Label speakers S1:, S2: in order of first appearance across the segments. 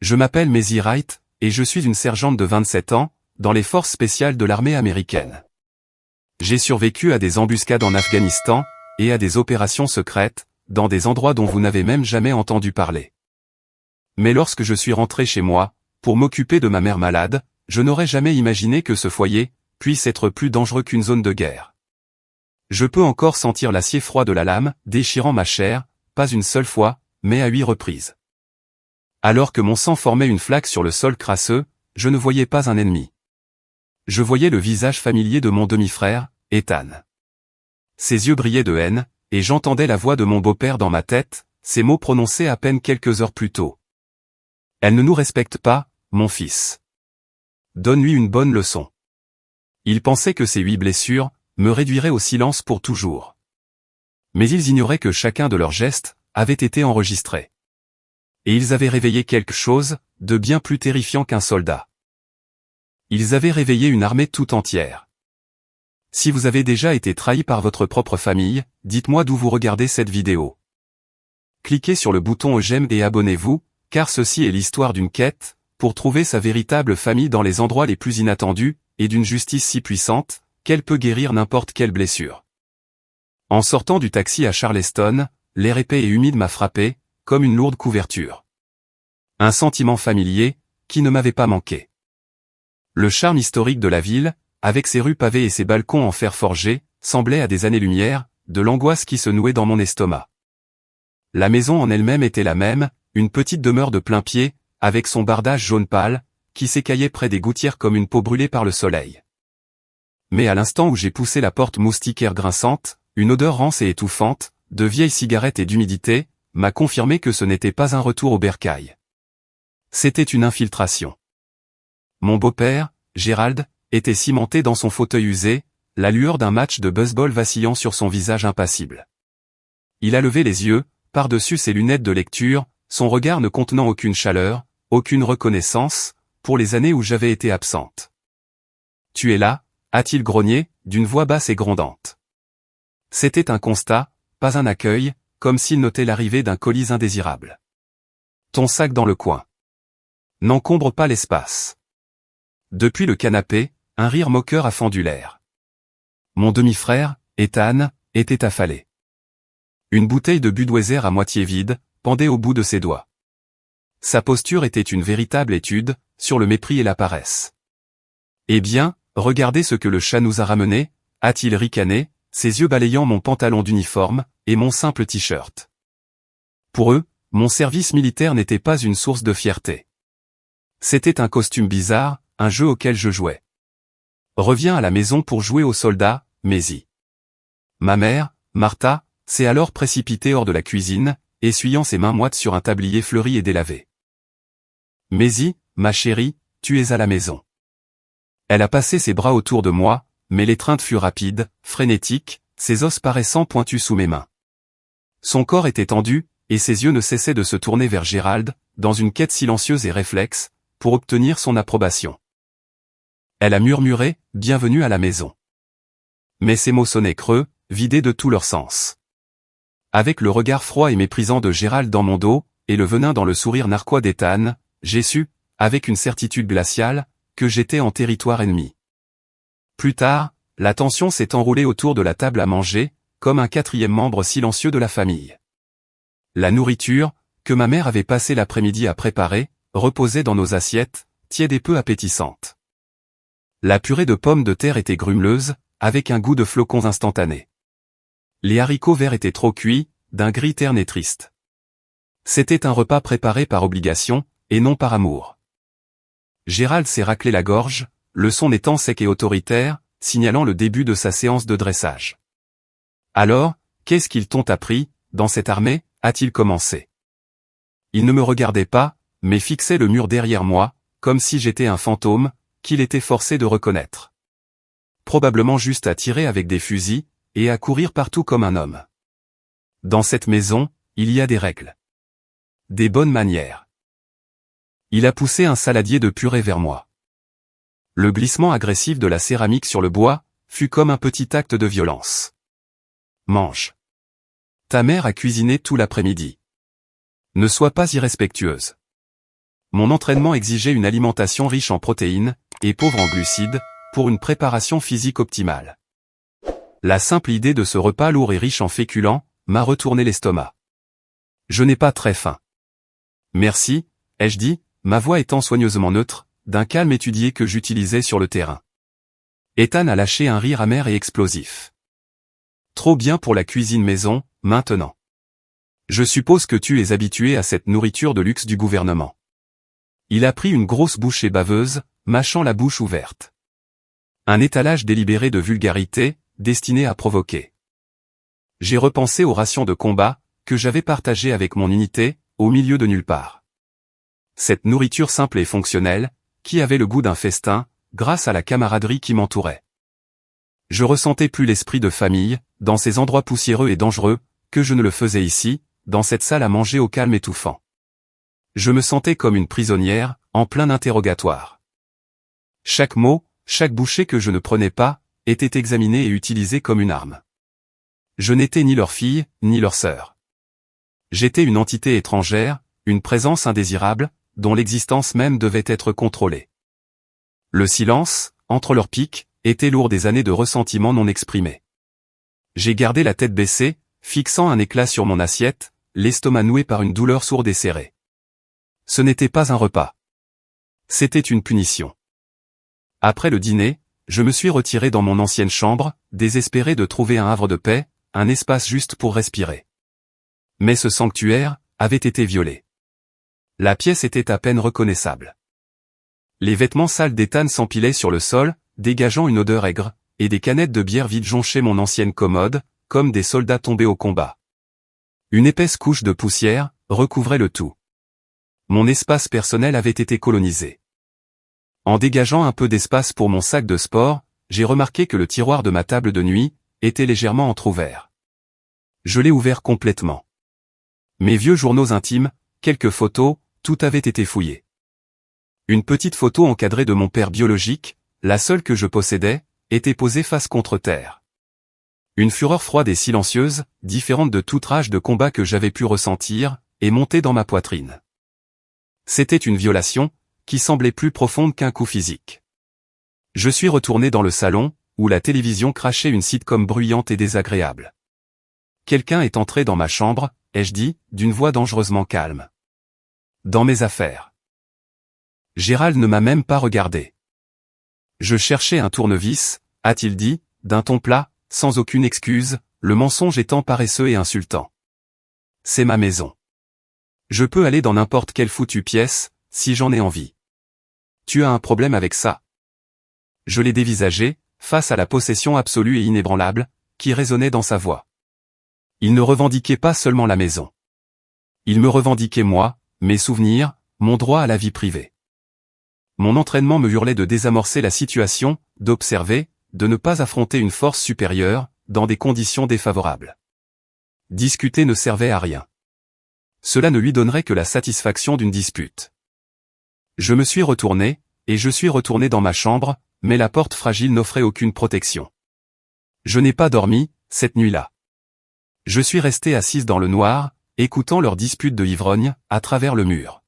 S1: Je m'appelle Maisie Wright, et je suis une sergente de 27 ans, dans les forces spéciales de l'armée américaine. J'ai survécu à des embuscades en Afghanistan, et à des opérations secrètes, dans des endroits dont vous n'avez même jamais entendu parler. Mais lorsque je suis rentré chez moi, pour m'occuper de ma mère malade, je n'aurais jamais imaginé que ce foyer puisse être plus dangereux qu'une zone de guerre. Je peux encore sentir l'acier froid de la lame, déchirant ma chair, pas une seule fois, mais à 8 reprises. Alors que mon sang formait une flaque sur le sol crasseux, je ne voyais pas un ennemi. Je voyais le visage familier de mon demi-frère, Ethan. Ses yeux brillaient de haine, et j'entendais la voix de mon beau-père dans ma tête, ces mots prononcés à peine quelques heures plus tôt. Elle ne nous respecte pas, mon fils. Donne-lui une bonne leçon. Ils pensaient que ces 8 blessures me réduiraient au silence pour toujours. Mais ils ignoraient que chacun de leurs gestes avait été enregistré. Et ils avaient réveillé quelque chose de bien plus terrifiant qu'un soldat. Ils avaient réveillé une armée tout entière. Si vous avez déjà été trahi par votre propre famille, dites-moi d'où vous regardez cette vidéo. Cliquez sur le bouton j'aime et abonnez-vous, car ceci est l'histoire d'une quête, pour trouver sa véritable famille dans les endroits les plus inattendus, et d'une justice si puissante, qu'elle peut guérir n'importe quelle blessure. En sortant du taxi à Charleston, l'air épais et humide m'a frappé, comme une lourde couverture. Un sentiment familier, qui ne m'avait pas manqué. Le charme historique de la ville, avec ses rues pavées et ses balcons en fer forgé, semblait à des années-lumière, de l'angoisse qui se nouait dans mon estomac. La maison en elle-même était la même, une petite demeure de plein pied, avec son bardage jaune pâle, qui s'écaillait près des gouttières comme une peau brûlée par le soleil. Mais à l'instant où j'ai poussé la porte moustiquaire grinçante, une odeur rance et étouffante, de vieilles cigarettes et d'humidité, m'a confirmé que ce n'était pas un retour au bercail. C'était une infiltration. Mon beau-père, Gérald, était cimenté dans son fauteuil usé, la lueur d'un match de baseball vacillant sur son visage impassible. Il a levé les yeux, par-dessus ses lunettes de lecture, son regard ne contenant aucune chaleur, aucune reconnaissance, pour les années où j'avais été absente. « Tu es là ?» a-t-il grogné, d'une voix basse et grondante. C'était un constat, pas un accueil, comme s'il notait l'arrivée d'un colis indésirable. Ton sac dans le coin. N'encombre pas l'espace. Depuis le canapé, un rire moqueur a fendu l'air. Mon demi-frère, Ethan, était affalé. Une bouteille de Budweiser à moitié vide, pendait au bout de ses doigts. Sa posture était une véritable étude, sur le mépris et la paresse. Eh bien, regardez ce que le chat nous a ramené, a-t-il ricané, ses yeux balayant mon pantalon d'uniforme, et mon simple t-shirt. Pour eux, mon service militaire n'était pas une source de fierté. C'était un costume bizarre, un jeu auquel je jouais. Reviens à la maison pour jouer aux soldats, Maisie. Ma mère, Martha, s'est alors précipitée hors de la cuisine, essuyant ses mains moites sur un tablier fleuri et délavé. Maisie, ma chérie, tu es à la maison. Elle a passé ses bras autour de moi, mais l'étreinte fut rapide, frénétique, ses os paraissant pointus sous mes mains. Son corps était tendu, et ses yeux ne cessaient de se tourner vers Gérald, dans une quête silencieuse et réflexe, pour obtenir son approbation. Elle a murmuré « Bienvenue à la maison ». Mais ces mots sonnaient creux, vidés de tout leur sens. Avec le regard froid et méprisant de Gérald dans mon dos, et le venin dans le sourire narquois d'Ethan, j'ai su, avec une certitude glaciale, que j'étais en territoire ennemi. Plus tard, la tension s'est enroulée autour de la table à manger, comme un 4e membre silencieux de la famille. La nourriture, que ma mère avait passé l'après-midi à préparer, reposait dans nos assiettes, tiède et peu appétissante. La purée de pommes de terre était grumeleuse, avec un goût de flocons instantané. Les haricots verts étaient trop cuits, d'un gris terne et triste. C'était un repas préparé par obligation, et non par amour. Gérald s'est raclé la gorge, le son étant sec et autoritaire, signalant le début de sa séance de dressage. Alors, qu'est-ce qu'ils t'ont appris, dans cette armée, a-t-il commencé. Il ne me regardait pas, mais fixait le mur derrière moi, comme si j'étais un fantôme, qu'il était forcé de reconnaître. Probablement juste à tirer avec des fusils, et à courir partout comme un homme. Dans cette maison, il y a des règles. Des bonnes manières. Il a poussé un saladier de purée vers moi. Le glissement agressif de la céramique sur le bois, fut comme un petit acte de violence. Mange. Ta mère a cuisiné tout l'après-midi. Ne sois pas irrespectueuse. Mon entraînement exigeait une alimentation riche en protéines, et pauvre en glucides, pour une préparation physique optimale. La simple idée de ce repas lourd et riche en féculents m'a retourné l'estomac. Je n'ai pas très faim. Merci, ai-je dit, ma voix étant soigneusement neutre, d'un calme étudié que j'utilisais sur le terrain. Ethan a lâché un rire amer et explosif. Trop bien pour la cuisine maison, maintenant. Je suppose que tu es habitué à cette nourriture de luxe du gouvernement. Il a pris une grosse bouchée baveuse, mâchant la bouche ouverte. Un étalage délibéré de vulgarité, destiné à provoquer. J'ai repensé aux rations de combat, que j'avais partagées avec mon unité, au milieu de nulle part. Cette nourriture simple et fonctionnelle, qui avait le goût d'un festin, grâce à la camaraderie qui m'entourait. Je ressentais plus l'esprit de famille, dans ces endroits poussiéreux et dangereux, que je ne le faisais ici, dans cette salle à manger au calme étouffant. Je me sentais comme une prisonnière, en plein interrogatoire. Chaque mot, chaque bouchée que je ne prenais pas, était examiné et utilisé comme une arme. Je n'étais ni leur fille, ni leur sœur. J'étais une entité étrangère, une présence indésirable, dont l'existence même devait être contrôlée. Le silence, entre leurs pics, était lourd des années de ressentiment non exprimé. J'ai gardé la tête baissée, fixant un éclat sur mon assiette, l'estomac noué par une douleur sourde et serrée. Ce n'était pas un repas. C'était une punition. Après le dîner, je me suis retiré dans mon ancienne chambre, désespéré de trouver un havre de paix, un espace juste pour respirer. Mais ce sanctuaire avait été violé. La pièce était à peine reconnaissable. Les vêtements sales d'Ethan s'empilaient sur le sol, dégageant une odeur aigre, et des canettes de bière vides jonchaient mon ancienne commode, comme des soldats tombés au combat. Une épaisse couche de poussière recouvrait le tout. Mon espace personnel avait été colonisé. En dégageant un peu d'espace pour mon sac de sport, j'ai remarqué que le tiroir de ma table de nuit était légèrement entrouvert. Je l'ai ouvert complètement. Mes vieux journaux intimes, quelques photos, tout avait été fouillé. Une petite photo encadrée de mon père biologique, la seule que je possédais, était posée face contre terre. Une fureur froide et silencieuse, différente de toute rage de combat que j'avais pu ressentir, est montée dans ma poitrine. C'était une violation, qui semblait plus profonde qu'un coup physique. Je suis retourné dans le salon, où la télévision crachait une sitcom bruyante et désagréable. Quelqu'un est entré dans ma chambre, ai-je dit, d'une voix dangereusement calme. Dans mes affaires. Gérald ne m'a même pas regardé. Je cherchais un tournevis, a-t-il dit, d'un ton plat, sans aucune excuse, le mensonge étant paresseux et insultant. C'est ma maison. Je peux aller dans n'importe quelle foutue pièce, si j'en ai envie. Tu as un problème avec ça? Je l'ai dévisagé, face à la possession absolue et inébranlable, qui résonnait dans sa voix. Il ne revendiquait pas seulement la maison. Il me revendiquait moi, mes souvenirs, mon droit à la vie privée. Mon entraînement me hurlait de désamorcer la situation, d'observer, de ne pas affronter une force supérieure, dans des conditions défavorables. Discuter ne servait à rien. Cela ne lui donnerait que la satisfaction d'une dispute. Je me suis retourné, et je suis retourné dans ma chambre, mais la porte fragile n'offrait aucune protection. Je n'ai pas dormi, cette nuit-là. Je suis resté assise dans le noir, écoutant leur dispute de ivrogne, à travers le mur.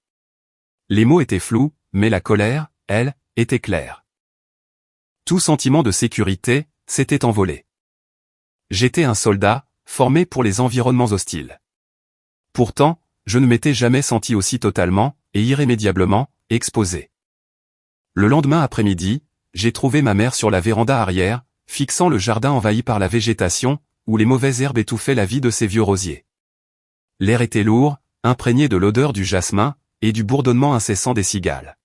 S1: Les mots étaient flous, mais la colère, elle, était claire. Tout sentiment de sécurité s'était envolé. J'étais un soldat, formé pour les environnements hostiles. Pourtant, je ne m'étais jamais senti aussi totalement, et irrémédiablement, exposé. Le lendemain après-midi, j'ai trouvé ma mère sur la véranda arrière, fixant le jardin envahi par la végétation, où les mauvaises herbes étouffaient la vie de ces vieux rosiers. L'air était lourd, imprégné de l'odeur du jasmin, et du bourdonnement incessant des cigales.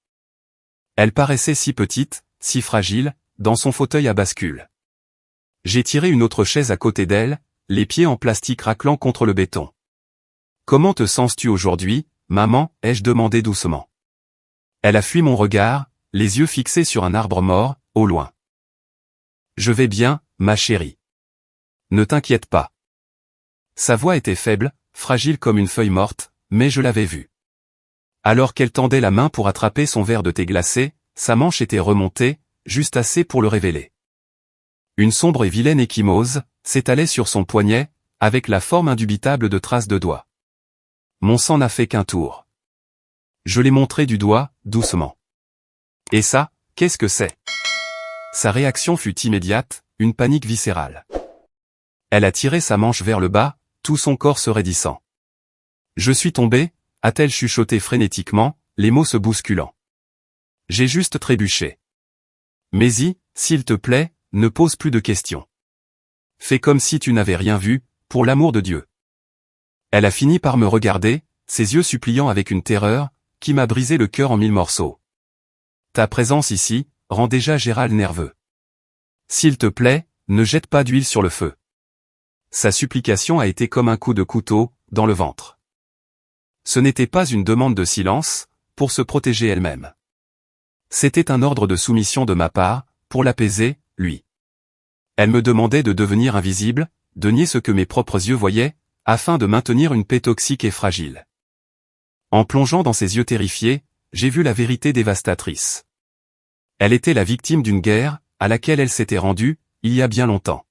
S1: Elle paraissait si petite, si fragile, dans son fauteuil à bascule. J'ai tiré une autre chaise à côté d'elle, les pieds en plastique raclant contre le béton. « Comment te sens-tu aujourd'hui, maman » ai-je demandé doucement. Elle a fui mon regard, les yeux fixés sur un arbre mort, au loin. « Je vais bien, ma chérie. Ne t'inquiète pas. » Sa voix était faible, fragile comme une feuille morte, mais je l'avais vue. Alors qu'elle tendait la main pour attraper son verre de thé glacé, sa manche était remontée, juste assez pour le révéler. Une sombre et vilaine échymose s'étalait sur son poignet, avec la forme indubitable de traces de doigts. Mon sang n'a fait qu'un tour. Je l'ai montré du doigt, doucement. Et ça, qu'est-ce que c'est? Sa réaction fut immédiate, une panique viscérale. Elle a tiré sa manche vers le bas, tout son corps se raidissant. Je suis tombé, a-t-elle chuchoté frénétiquement, les mots se bousculant. J'ai juste trébuché. Mais s'il te plaît, ne pose plus de questions. Fais comme si tu n'avais rien vu, pour l'amour de Dieu. Elle a fini par me regarder, ses yeux suppliants avec une terreur, qui m'a brisé le cœur en 1000 morceaux. Ta présence ici, rend déjà Gérald nerveux. S'il te plaît, ne jette pas d'huile sur le feu. Sa supplication a été comme un coup de couteau, dans le ventre. Ce n'était pas une demande de silence, pour se protéger elle-même. C'était un ordre de soumission de ma part, pour l'apaiser, lui. Elle me demandait de devenir invisible, de nier ce que mes propres yeux voyaient, afin de maintenir une paix toxique et fragile. En plongeant dans ses yeux terrifiés, j'ai vu la vérité dévastatrice. Elle était la victime d'une guerre, à laquelle elle s'était rendue, il y a bien longtemps.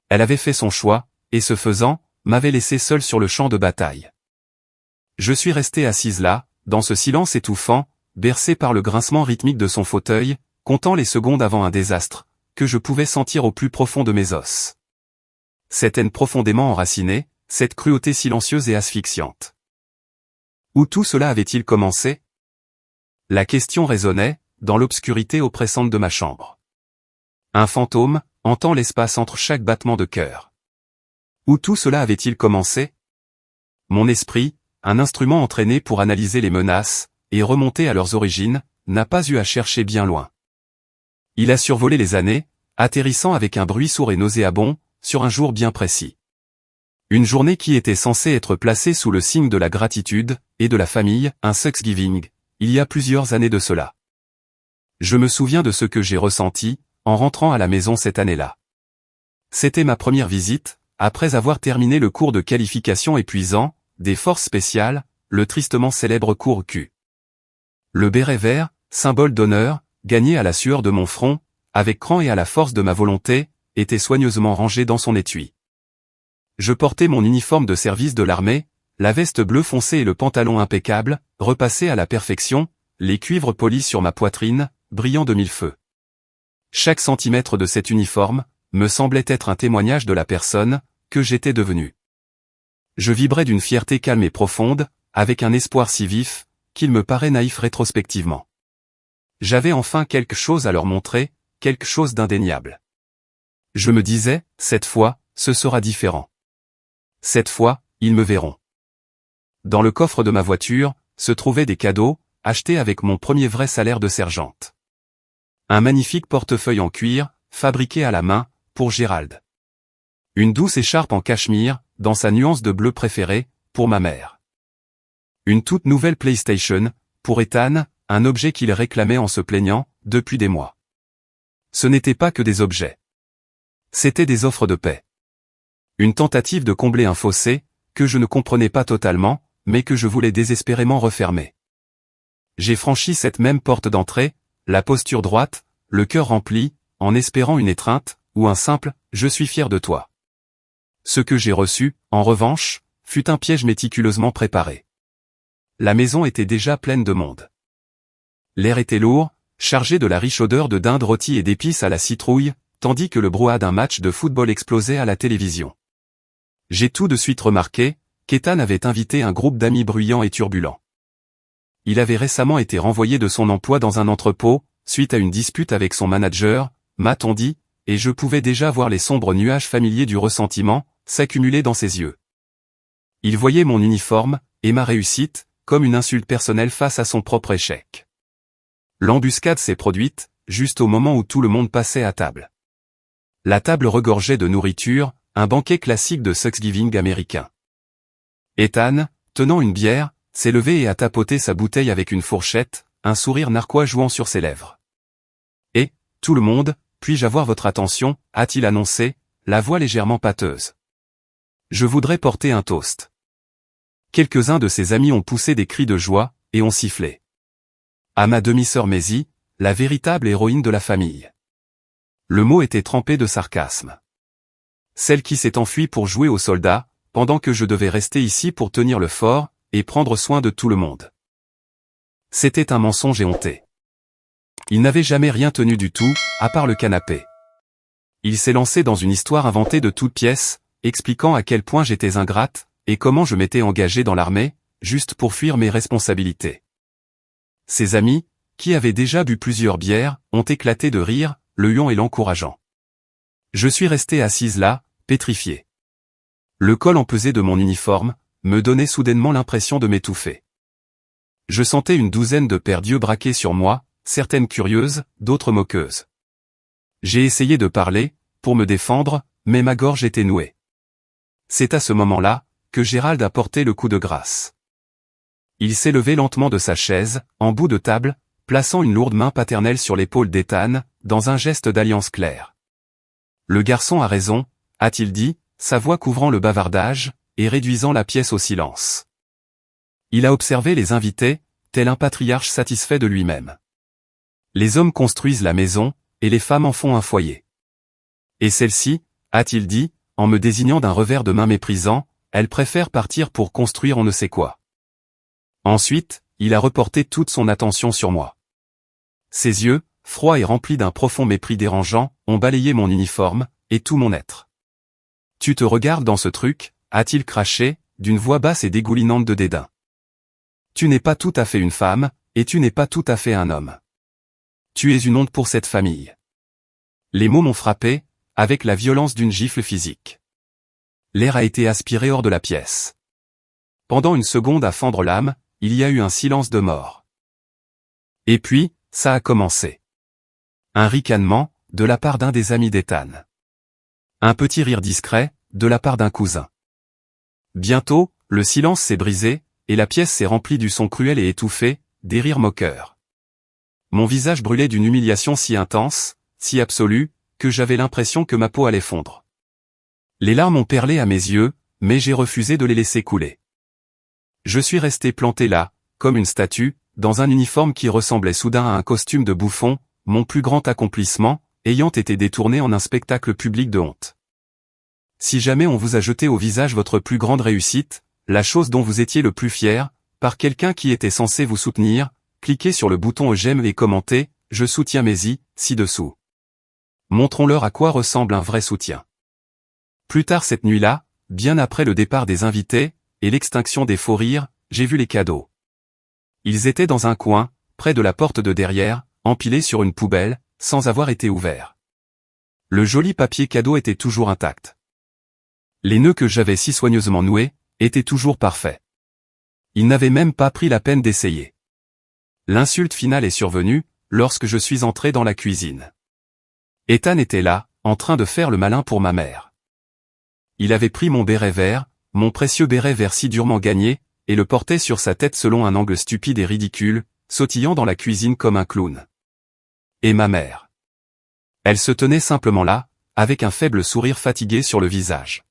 S1: Elle avait fait son choix, et ce faisant, m'avait laissé seul sur le champ de bataille. Je suis resté assise là, dans ce silence étouffant, bercé par le grincement rythmique de son fauteuil, comptant les secondes avant un désastre, que je pouvais sentir au plus profond de mes os. Cette haine profondément enracinée, cette cruauté silencieuse et asphyxiante. Où tout cela avait-il commencé? La question résonnait, dans l'obscurité oppressante de ma chambre. Un fantôme, hantant l'espace entre chaque battement de cœur. Où tout cela avait-il commencé? Mon esprit, un instrument entraîné pour analyser les menaces, et remonter à leurs origines, n'a pas eu à chercher bien loin. Il a survolé les années, atterrissant avec un bruit sourd et nauséabond, sur un jour bien précis. Une journée qui était censée être placée sous le signe de la gratitude, et de la famille, un Thanksgiving, il y a plusieurs années de cela. Je me souviens de ce que j'ai ressenti, en rentrant à la maison cette année-là. C'était ma première visite, après avoir terminé le cours de qualification épuisant, des forces spéciales, le tristement célèbre cours Q. Le béret vert, symbole d'honneur, gagné à la sueur de mon front, avec cran et à la force de ma volonté, était soigneusement rangé dans son étui. Je portais mon uniforme de service de l'armée, la veste bleue foncée et le pantalon impeccable, repassé à la perfection, les cuivres polis sur ma poitrine, brillant de mille feux. Chaque centimètre de cet uniforme, me semblait être un témoignage de la personne, que j'étais devenu. Je vibrais d'une fierté calme et profonde, avec un espoir si vif, qu'il me paraît naïf rétrospectivement. J'avais enfin quelque chose à leur montrer, quelque chose d'indéniable. Je me disais, cette fois, ce sera différent. Cette fois, ils me verront. Dans le coffre de ma voiture, se trouvaient des cadeaux, achetés avec mon premier vrai salaire de sergente. Un magnifique portefeuille en cuir, fabriqué à la main, pour Gérald. Une douce écharpe en cachemire, dans sa nuance de bleu préférée, pour ma mère. Une toute nouvelle PlayStation, pour Ethan, un objet qu'il réclamait en se plaignant, depuis des mois. Ce n'était pas que des objets. C'étaient des offres de paix. Une tentative de combler un fossé, que je ne comprenais pas totalement, mais que je voulais désespérément refermer. J'ai franchi cette même porte d'entrée, la posture droite, le cœur rempli, en espérant une étreinte, ou un simple « je suis fier de toi ». Ce que j'ai reçu, en revanche, fut un piège méticuleusement préparé. La maison était déjà pleine de monde. L'air était lourd, chargé de la riche odeur de dinde rôtie et d'épices à la citrouille, tandis que le brouhaha d'un match de football explosait à la télévision. J'ai tout de suite remarqué qu'Ethan avait invité un groupe d'amis bruyants et turbulents. Il avait récemment été renvoyé de son emploi dans un entrepôt, suite à une dispute avec son manager, m'a-t-on dit, et je pouvais déjà voir les sombres nuages familiers du ressentiment s'accumuler dans ses yeux. Il voyait mon uniforme, et ma réussite, comme une insulte personnelle face à son propre échec. L'embuscade s'est produite, juste au moment où tout le monde passait à table. La table regorgeait de nourriture, un banquet classique de Thanksgiving américain. Ethan, tenant une bière, s'est levé et a tapoté sa bouteille avec une fourchette, un sourire narquois jouant sur ses lèvres. « Et, tout le monde, puis-je avoir votre attention » a-t-il annoncé, la voix légèrement pâteuse. « Je voudrais porter un toast. » Quelques-uns de ses amis ont poussé des cris de joie, et ont sifflé. À ma demi-sœur Maisie, la véritable héroïne de la famille. Le mot était trempé de sarcasme. Celle qui s'est enfuie pour jouer aux soldats, pendant que je devais rester ici pour tenir le fort, et prendre soin de tout le monde. C'était un mensonge éhonté. Il n'avait jamais rien tenu du tout, à part le canapé. Il s'est lancé dans une histoire inventée de toutes pièces, expliquant à quel point j'étais ingrate, et comment je m'étais engagé dans l'armée, juste pour fuir mes responsabilités. Ses amis, qui avaient déjà bu plusieurs bières, ont éclaté de rire, le huant et l'encourageant. Je suis resté assise là, pétrifiée. Le col empesé de mon uniforme me donnait soudainement l'impression de m'étouffer. Je sentais une douzaine de paires d'yeux braqués sur moi, certaines curieuses, d'autres moqueuses. J'ai essayé de parler, pour me défendre, mais ma gorge était nouée. C'est à ce moment-là que Gérald a porté le coup de grâce. Il s'est levé lentement de sa chaise, en bout de table, plaçant une lourde main paternelle sur l'épaule d'Ethan, dans un geste d'alliance claire. Le garçon a raison, a-t-il dit, sa voix couvrant le bavardage, et réduisant la pièce au silence. Il a observé les invités, tel un patriarche satisfait de lui-même. Les hommes construisent la maison, et les femmes en font un foyer. Et celle-ci, a-t-il dit, en me désignant d'un revers de main méprisant, elle préfère partir pour construire on ne sait quoi. Ensuite, il a reporté toute son attention sur moi. Ses yeux, froids et remplis d'un profond mépris dérangeant, ont balayé mon uniforme, et tout mon être. « Tu te regardes dans ce truc ?» a-t-il craché, d'une voix basse et dégoulinante de dédain. « Tu n'es pas tout à fait une femme, et tu n'es pas tout à fait un homme. Tu es une honte pour cette famille. » Les mots m'ont frappé, avec la violence d'une gifle physique. L'air a été aspiré hors de la pièce. Pendant une seconde à fendre l'âme, il y a eu un silence de mort. Et puis, ça a commencé. Un ricanement, de la part d'un des amis d'Ethan. Un petit rire discret, de la part d'un cousin. Bientôt, le silence s'est brisé, et la pièce s'est remplie du son cruel et étouffé, des rires moqueurs. Mon visage brûlait d'une humiliation si intense, si absolue, que j'avais l'impression que ma peau allait fondre. Les larmes ont perlé à mes yeux, mais j'ai refusé de les laisser couler. Je suis resté planté là, comme une statue, dans un uniforme qui ressemblait soudain à un costume de bouffon, mon plus grand accomplissement, ayant été détourné en un spectacle public de honte. Si jamais on vous a jeté au visage votre plus grande réussite, la chose dont vous étiez le plus fier, par quelqu'un qui était censé vous soutenir, cliquez sur le bouton j'aime et commentez, je soutiens Messi, ci-dessous. Montrons-leur à quoi ressemble un vrai soutien. Plus tard cette nuit-là, bien après le départ des invités, et l'extinction des faux rires, j'ai vu les cadeaux. Ils étaient dans un coin, près de la porte de derrière, empilés sur une poubelle, sans avoir été ouverts. Le joli papier cadeau était toujours intact. Les nœuds que j'avais si soigneusement noués, étaient toujours parfaits. Ils n'avaient même pas pris la peine d'essayer. L'insulte finale est survenue, lorsque je suis entré dans la cuisine. Ethan était là, en train de faire le malin pour ma mère. Il avait pris mon béret vert, mon précieux béret vert si durement gagné, et le portait sur sa tête selon un angle stupide et ridicule, sautillant dans la cuisine comme un clown. Et ma mère. Elle se tenait simplement là, avec un faible sourire fatigué sur le visage.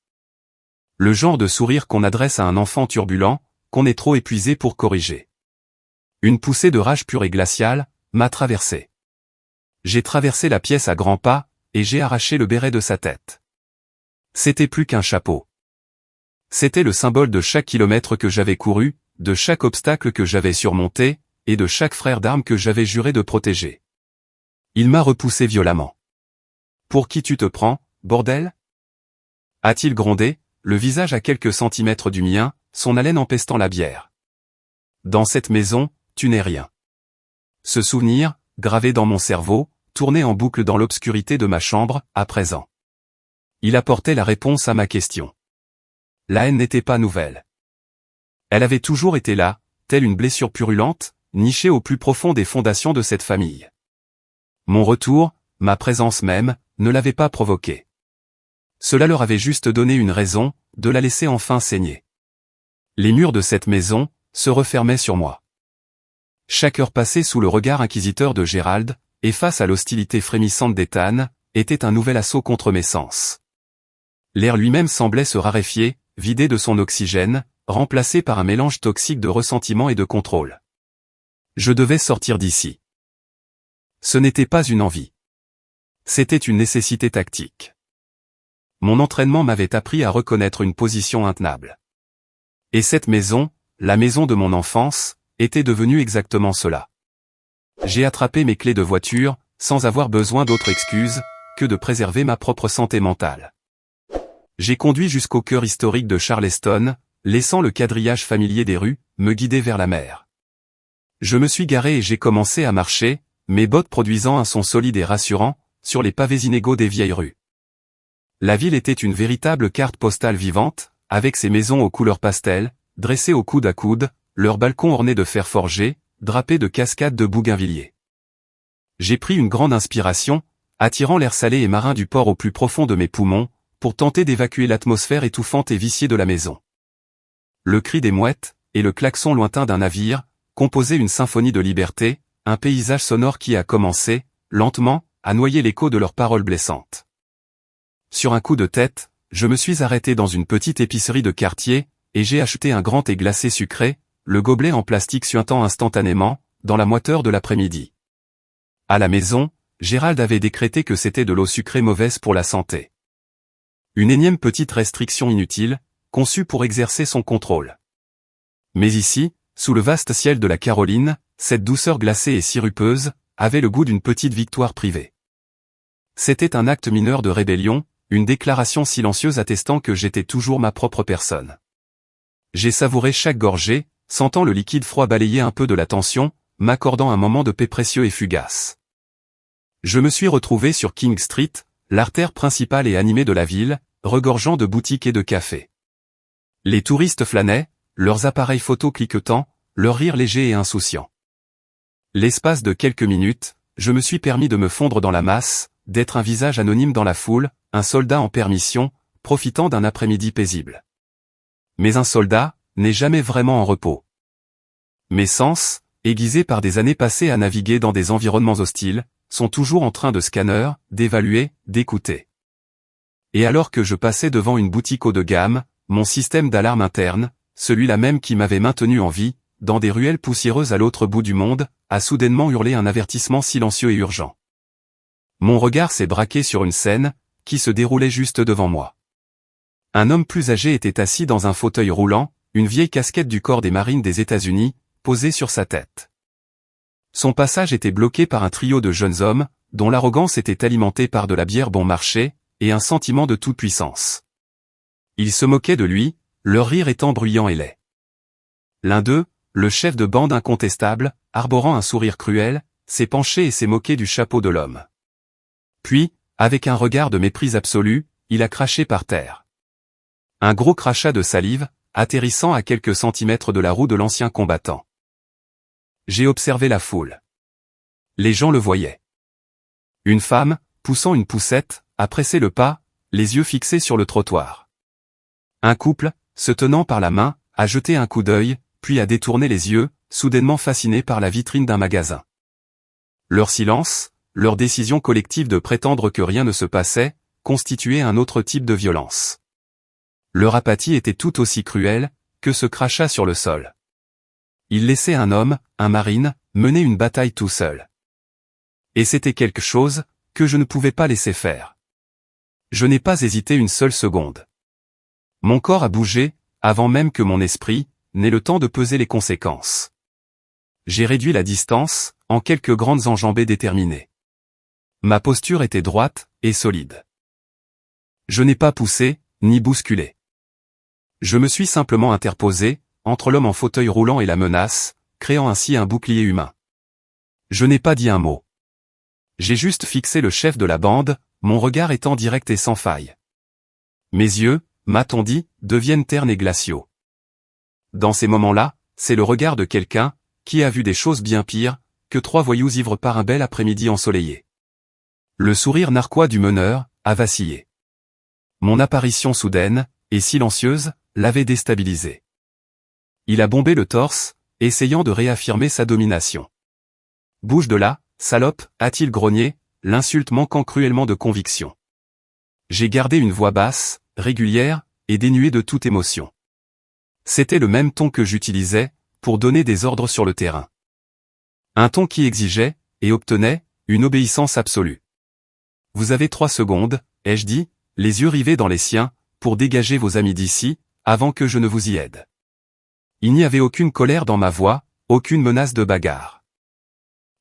S1: Le genre de sourire qu'on adresse à un enfant turbulent, qu'on est trop épuisé pour corriger. Une poussée de rage pure et glaciale m'a traversé. J'ai traversé la pièce à grands pas, et j'ai arraché le béret de sa tête. C'était plus qu'un chapeau. C'était le symbole de chaque kilomètre que j'avais couru, de chaque obstacle que j'avais surmonté, et de chaque frère d'armes que j'avais juré de protéger. Il m'a repoussé violemment. « Pour qui tu te prends, bordel ?» a-t-il grondé, le visage à quelques centimètres du mien, son haleine empestant la bière. « Dans cette maison, tu n'es rien. » Ce souvenir, gravé dans mon cerveau, tournait en boucle dans l'obscurité de ma chambre, à présent. Il apportait la réponse à ma question. La haine n'était pas nouvelle. Elle avait toujours été là, telle une blessure purulente, nichée au plus profond des fondations de cette famille. Mon retour, ma présence même, ne l'avait pas provoquée. Cela leur avait juste donné une raison, de la laisser enfin saigner. Les murs de cette maison se refermaient sur moi. Chaque heure passée sous le regard inquisiteur de Gérald, et face à l'hostilité frémissante d'Ethan, était un nouvel assaut contre mes sens. L'air lui-même semblait se raréfier, vidé de son oxygène, remplacé par un mélange toxique de ressentiment et de contrôle. Je devais sortir d'ici. Ce n'était pas une envie. C'était une nécessité tactique. Mon entraînement m'avait appris à reconnaître une position intenable. Et cette maison, la maison de mon enfance, était devenu exactement cela. J'ai attrapé mes clés de voiture, sans avoir besoin d'autre excuse que de préserver ma propre santé mentale. J'ai conduit jusqu'au cœur historique de Charleston, laissant le quadrillage familier des rues me guider vers la mer. Je me suis garé et j'ai commencé à marcher, mes bottes produisant un son solide et rassurant, sur les pavés inégaux des vieilles rues. La ville était une véritable carte postale vivante, avec ses maisons aux couleurs pastel, dressées au coude à coude, leurs balcons ornés de fer forgé, drapés de cascades de bougainvilliers. J'ai pris une grande inspiration, attirant l'air salé et marin du port au plus profond de mes poumons, pour tenter d'évacuer l'atmosphère étouffante et viciée de la maison. Le cri des mouettes, et le klaxon lointain d'un navire, composaient une symphonie de liberté, un paysage sonore qui a commencé, lentement, à noyer l'écho de leurs paroles blessantes. Sur un coup de tête, je me suis arrêté dans une petite épicerie de quartier, et j'ai acheté un grand et glacé sucré, le gobelet en plastique suintant instantanément, dans la moiteur de l'après-midi. À la maison, Gérald avait décrété que c'était de l'eau sucrée mauvaise pour la santé. Une énième petite restriction inutile, conçue pour exercer son contrôle. Mais ici, sous le vaste ciel de la Caroline, cette douceur glacée et sirupeuse, avait le goût d'une petite victoire privée. C'était un acte mineur de rébellion, une déclaration silencieuse attestant que j'étais toujours ma propre personne. J'ai savouré chaque gorgée, sentant le liquide froid balayer un peu de la tension, m'accordant un moment de paix précieux et fugace. Je me suis retrouvé sur King Street, l'artère principale et animée de la ville, regorgeant de boutiques et de cafés. Les touristes flânaient, leurs appareils photo cliquetant, leur rire léger et insouciant. L'espace de quelques minutes, je me suis permis de me fondre dans la masse, d'être un visage anonyme dans la foule, un soldat en permission, profitant d'un après-midi paisible. Mais un soldat n'est jamais vraiment en repos. Mes sens, aiguisés par des années passées à naviguer dans des environnements hostiles, sont toujours en train de scanner, d'évaluer, d'écouter. Et alors que je passais devant une boutique haut de gamme, mon système d'alarme interne, celui-là même qui m'avait maintenu en vie, dans des ruelles poussiéreuses à l'autre bout du monde, a soudainement hurlé un avertissement silencieux et urgent. Mon regard s'est braqué sur une scène, qui se déroulait juste devant moi. Un homme plus âgé était assis dans un fauteuil roulant, une vieille casquette du corps des marines des États-Unis, posée sur sa tête. Son passage était bloqué par un trio de jeunes hommes, dont l'arrogance était alimentée par de la bière bon marché, et un sentiment de toute-puissance. Ils se moquaient de lui, leur rire étant bruyant et laid. L'un d'eux, le chef de bande incontestable, arborant un sourire cruel, s'est penché et s'est moqué du chapeau de l'homme. Puis, avec un regard de mépris absolu, il a craché par terre. Un gros crachat de salive, atterrissant à quelques centimètres de la roue de l'ancien combattant. J'ai observé la foule. Les gens le voyaient. Une femme, poussant une poussette, a pressé le pas, les yeux fixés sur le trottoir. Un couple, se tenant par la main, a jeté un coup d'œil, puis a détourné les yeux, soudainement fasciné par la vitrine d'un magasin. Leur silence, leur décision collective de prétendre que rien ne se passait, constituait un autre type de violence. Leur apathie était tout aussi cruelle, que ce crachat sur le sol. Ils laissaient un homme, un marine, mener une bataille tout seul. Et c'était quelque chose, que je ne pouvais pas laisser faire. Je n'ai pas hésité une seule seconde. Mon corps a bougé, avant même que mon esprit n'ait le temps de peser les conséquences. J'ai réduit la distance, en quelques grandes enjambées déterminées. Ma posture était droite, et solide. Je n'ai pas poussé, ni bousculé. Je me suis simplement interposé, entre l'homme en fauteuil roulant et la menace, créant ainsi un bouclier humain. Je n'ai pas dit un mot. J'ai juste fixé le chef de la bande, mon regard étant direct et sans faille. Mes yeux, m'a-t-on dit, deviennent ternes et glaciaux. Dans ces moments-là, c'est le regard de quelqu'un, qui a vu des choses bien pires, que trois voyous ivres par un bel après-midi ensoleillé. Le sourire narquois du meneur, a vacillé. Mon apparition soudaine, et silencieuse, l'avait déstabilisé. Il a bombé le torse, essayant de réaffirmer sa domination. « Bouge de là, salope » a-t-il grogné, l'insulte manquant cruellement de conviction. J'ai gardé une voix basse, régulière, et dénuée de toute émotion. C'était le même ton que j'utilisais, pour donner des ordres sur le terrain. Un ton qui exigeait, et obtenait, une obéissance absolue. « Vous avez 3 secondes, ai-je dit, les yeux rivés dans les siens, pour dégager vos amis d'ici, avant que je ne vous y aide. » Il n'y avait aucune colère dans ma voix, aucune menace de bagarre.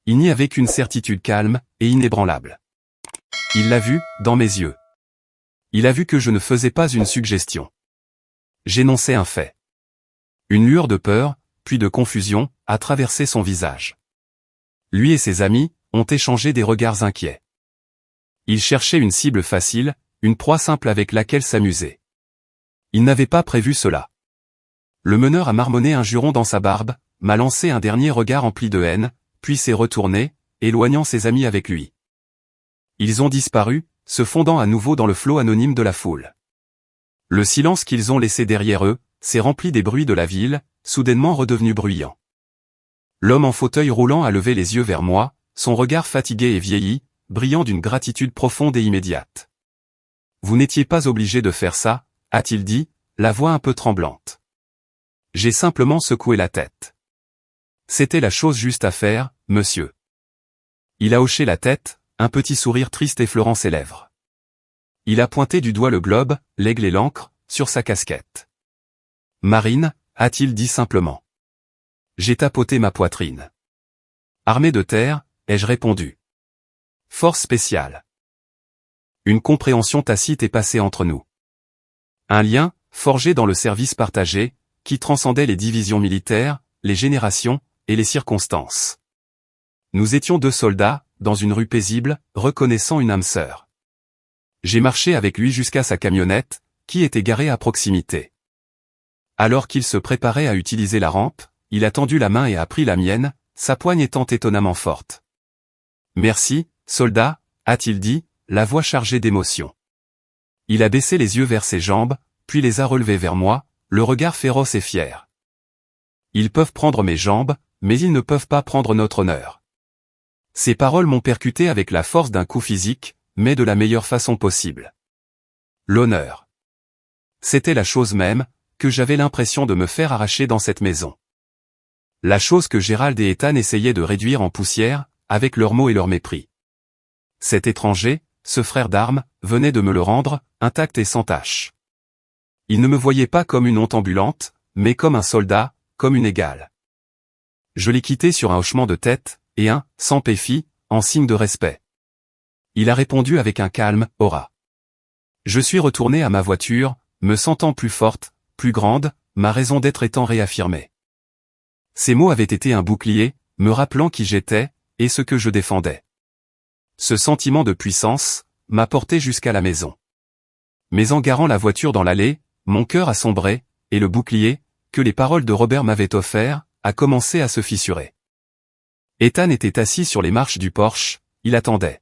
S1: Il n'y avait qu'une certitude calme et inébranlable. Il l'a vu, dans mes yeux. Il a vu que je ne faisais pas une suggestion. J'énonçais un fait. Une lueur de peur, puis de confusion, a traversé son visage. Lui et ses amis ont échangé des regards inquiets. Ils cherchaient une cible facile, une proie simple avec laquelle s'amuser. Ils n'avaient pas prévu cela. Le meneur a marmonné un juron dans sa barbe, m'a lancé un dernier regard empli de haine, puis s'est retourné, éloignant ses amis avec lui. Ils ont disparu, se fondant à nouveau dans le flot anonyme de la foule. Le silence qu'ils ont laissé derrière eux s'est rempli des bruits de la ville, soudainement redevenu bruyant. L'homme en fauteuil roulant a levé les yeux vers moi, son regard fatigué et vieilli, brillant d'une gratitude profonde et immédiate. « Vous n'étiez pas obligé de faire ça », a-t-il dit, la voix un peu tremblante. J'ai simplement secoué la tête. C'était la chose juste à faire, monsieur. Il a hoché la tête, un petit sourire triste effleurant ses lèvres. Il a pointé du doigt le globe, l'aigle et l'ancre, sur sa casquette. Marine, a-t-il dit simplement. J'ai tapoté ma poitrine. Armée de terre, ai-je répondu. Force spéciale. Une compréhension tacite est passée entre nous. Un lien, forgé dans le service partagé, qui transcendait les divisions militaires, les générations, et les circonstances. Nous étions deux soldats, dans une rue paisible, reconnaissant une âme sœur. J'ai marché avec lui jusqu'à sa camionnette, qui était garée à proximité. Alors qu'il se préparait à utiliser la rampe, il a tendu la main et a pris la mienne, sa poigne étant étonnamment forte. « Merci, soldat », a-t-il dit, la voix chargée d'émotion. Il a baissé les yeux vers ses jambes, puis les a relevés vers moi, le regard féroce et fier. Ils peuvent prendre mes jambes, mais ils ne peuvent pas prendre notre honneur. Ces paroles m'ont percuté avec la force d'un coup physique, mais de la meilleure façon possible. L'honneur. C'était la chose même, que j'avais l'impression de me faire arracher dans cette maison. La chose que Gérald et Ethan essayaient de réduire en poussière, avec leurs mots et leur mépris. Cet étranger, ce frère d'armes, venait de me le rendre, intact et sans tache. Il ne me voyait pas comme une honte ambulante, mais comme un soldat, comme une égale. Je l'ai quitté sur un hochement de tête, et un « sans péfi », en signe de respect. Il a répondu avec un calme « aura ». Je suis retourné à ma voiture, me sentant plus forte, plus grande, ma raison d'être étant réaffirmée. Ces mots avaient été un bouclier, me rappelant qui j'étais, et ce que je défendais. Ce sentiment de puissance m'a porté jusqu'à la maison. Mais en garant la voiture dans l'allée, mon cœur a sombré, et le bouclier, que les paroles de Robert m'avaient offert, a commencé à se fissurer. Ethan était assis sur les marches du Porsche, il attendait.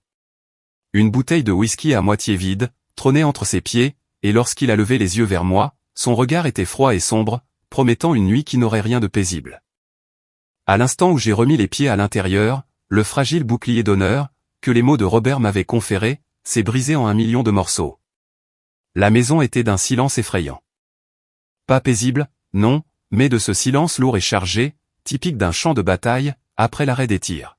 S1: Une bouteille de whisky à moitié vide trônait entre ses pieds, et lorsqu'il a levé les yeux vers moi, son regard était froid et sombre, promettant une nuit qui n'aurait rien de paisible. À l'instant où j'ai remis les pieds à l'intérieur, le fragile bouclier d'honneur, que les mots de Robert m'avaient conféré, s'est brisé en 1 million de morceaux. La maison était d'un silence effrayant. Pas paisible, non, mais de ce silence lourd et chargé, typique d'un champ de bataille, après l'arrêt des tirs.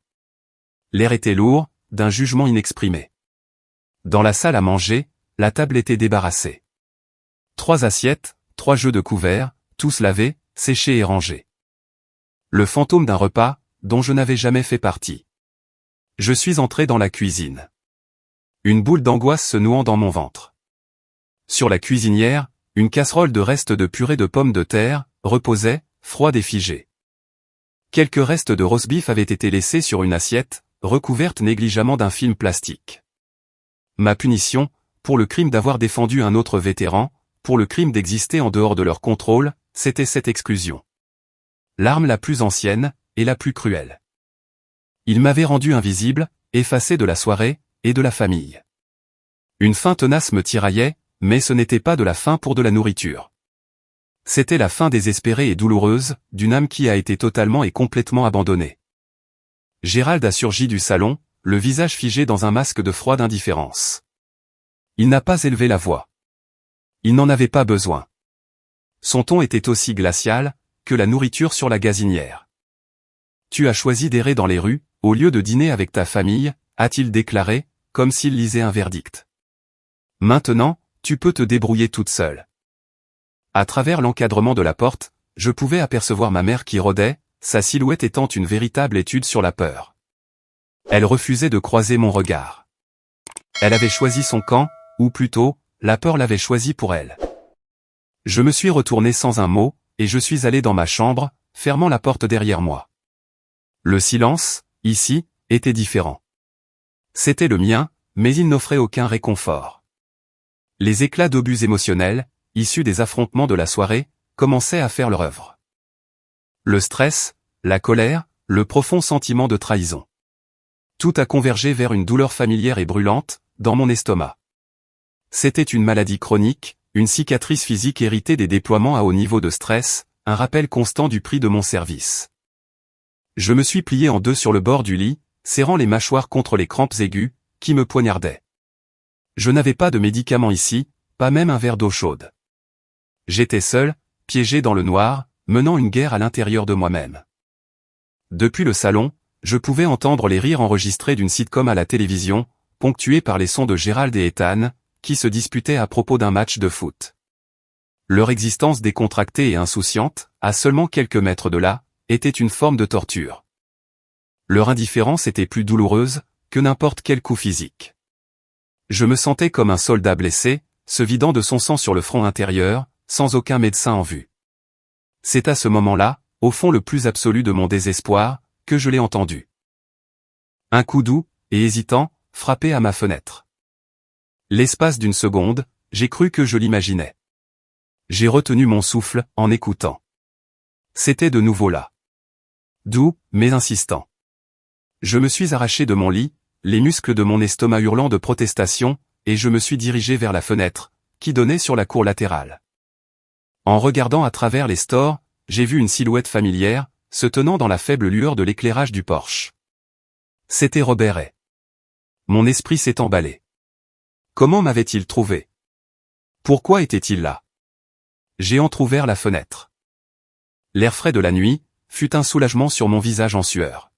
S1: L'air était lourd, d'un jugement inexprimé. Dans la salle à manger, la table était débarrassée. 3 assiettes, 3 jeux de couverts, tous lavés, séchés et rangés. Le fantôme d'un repas, dont je n'avais jamais fait partie. Je suis entré dans la cuisine. Une boule d'angoisse se nouant dans mon ventre. Sur la cuisinière, une casserole de restes de purée de pommes de terre reposait, froide et figée. Quelques restes de roast-beef avaient été laissés sur une assiette, recouverte négligemment d'un film plastique. Ma punition, pour le crime d'avoir défendu un autre vétéran, pour le crime d'exister en dehors de leur contrôle, c'était cette exclusion. L'arme la plus ancienne, et la plus cruelle. Il m'avait rendu invisible, effacé de la soirée, et de la famille. Une faim tenace me tiraillait, mais ce n'était pas de la faim pour de la nourriture. C'était la faim désespérée et douloureuse, d'une âme qui a été totalement et complètement abandonnée. Gérald a surgi du salon, le visage figé dans un masque de froide indifférence. Il n'a pas élevé la voix. Il n'en avait pas besoin. Son ton était aussi glacial, que la nourriture sur la gazinière. Tu as choisi d'errer dans les rues, au lieu de dîner avec ta famille, a-t-il déclaré, comme s'il lisait un verdict. Maintenant, tu peux te débrouiller toute seule. À travers l'encadrement de la porte, je pouvais apercevoir ma mère qui rôdait, sa silhouette étant une véritable étude sur la peur. Elle refusait de croiser mon regard. Elle avait choisi son camp, ou plutôt, la peur l'avait choisi pour elle. Je me suis retourné sans un mot, et je suis allé dans ma chambre, fermant la porte derrière moi. Le silence, ici, était différent. C'était le mien, mais il n'offrait aucun réconfort. Les éclats d'obus émotionnels, issus des affrontements de la soirée, commençaient à faire leur œuvre. Le stress, la colère, le profond sentiment de trahison. Tout a convergé vers une douleur familière et brûlante, dans mon estomac. C'était une maladie chronique, une cicatrice physique héritée des déploiements à haut niveau de stress, un rappel constant du prix de mon service. Je me suis plié en deux sur le bord du lit, serrant les mâchoires contre les crampes aiguës, qui me poignardaient. Je n'avais pas de médicaments ici, pas même un verre d'eau chaude. J'étais seul, piégé dans le noir, menant une guerre à l'intérieur de moi-même. Depuis le salon, je pouvais entendre les rires enregistrés d'une sitcom à la télévision, ponctués par les sons de Gérald et Ethan, qui se disputaient à propos d'un match de foot. Leur existence décontractée et insouciante, à seulement quelques mètres de là, était une forme de torture. Leur indifférence était plus douloureuse que n'importe quel coup physique. Je me sentais comme un soldat blessé, se vidant de son sang sur le front intérieur, sans aucun médecin en vue. C'est à ce moment-là, au fond le plus absolu de mon désespoir, que je l'ai entendu. Un coup doux, et hésitant, frappait à ma fenêtre. L'espace d'une seconde, j'ai cru que je l'imaginais. J'ai retenu mon souffle, en écoutant. C'était de nouveau là. Doux, mais insistant. Je me suis arraché de mon lit, les muscles de mon estomac hurlant de protestation, et je me suis dirigé vers la fenêtre, qui donnait sur la cour latérale. En regardant à travers les stores, j'ai vu une silhouette familière, se tenant dans la faible lueur de l'éclairage du porche. C'était Robert Hay. Mon esprit s'est emballé. Comment m'avait-il trouvé? Pourquoi était-il là? J'ai entrouvert la fenêtre. L'air frais de la nuit fut un soulagement sur mon visage en sueur.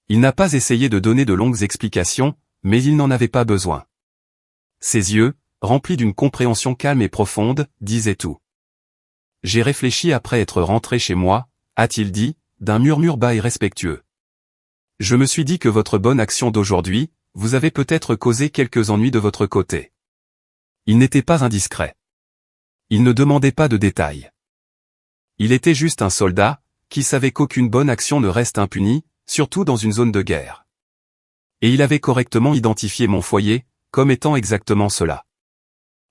S1: Il n'a pas essayé de donner de longues explications, mais il n'en avait pas besoin. Ses yeux, remplis d'une compréhension calme et profonde, disaient tout. J'ai réfléchi après être rentré chez moi, a-t-il dit, d'un murmure bas et respectueux. Je me suis dit que votre bonne action d'aujourd'hui, vous avez peut-être causé quelques ennuis de votre côté. Il n'était pas indiscret. Il ne demandait pas de détails. Il était juste un soldat, qui savait qu'aucune bonne action ne reste impunie, surtout dans une zone de guerre. Et il avait correctement identifié mon foyer, comme étant exactement cela.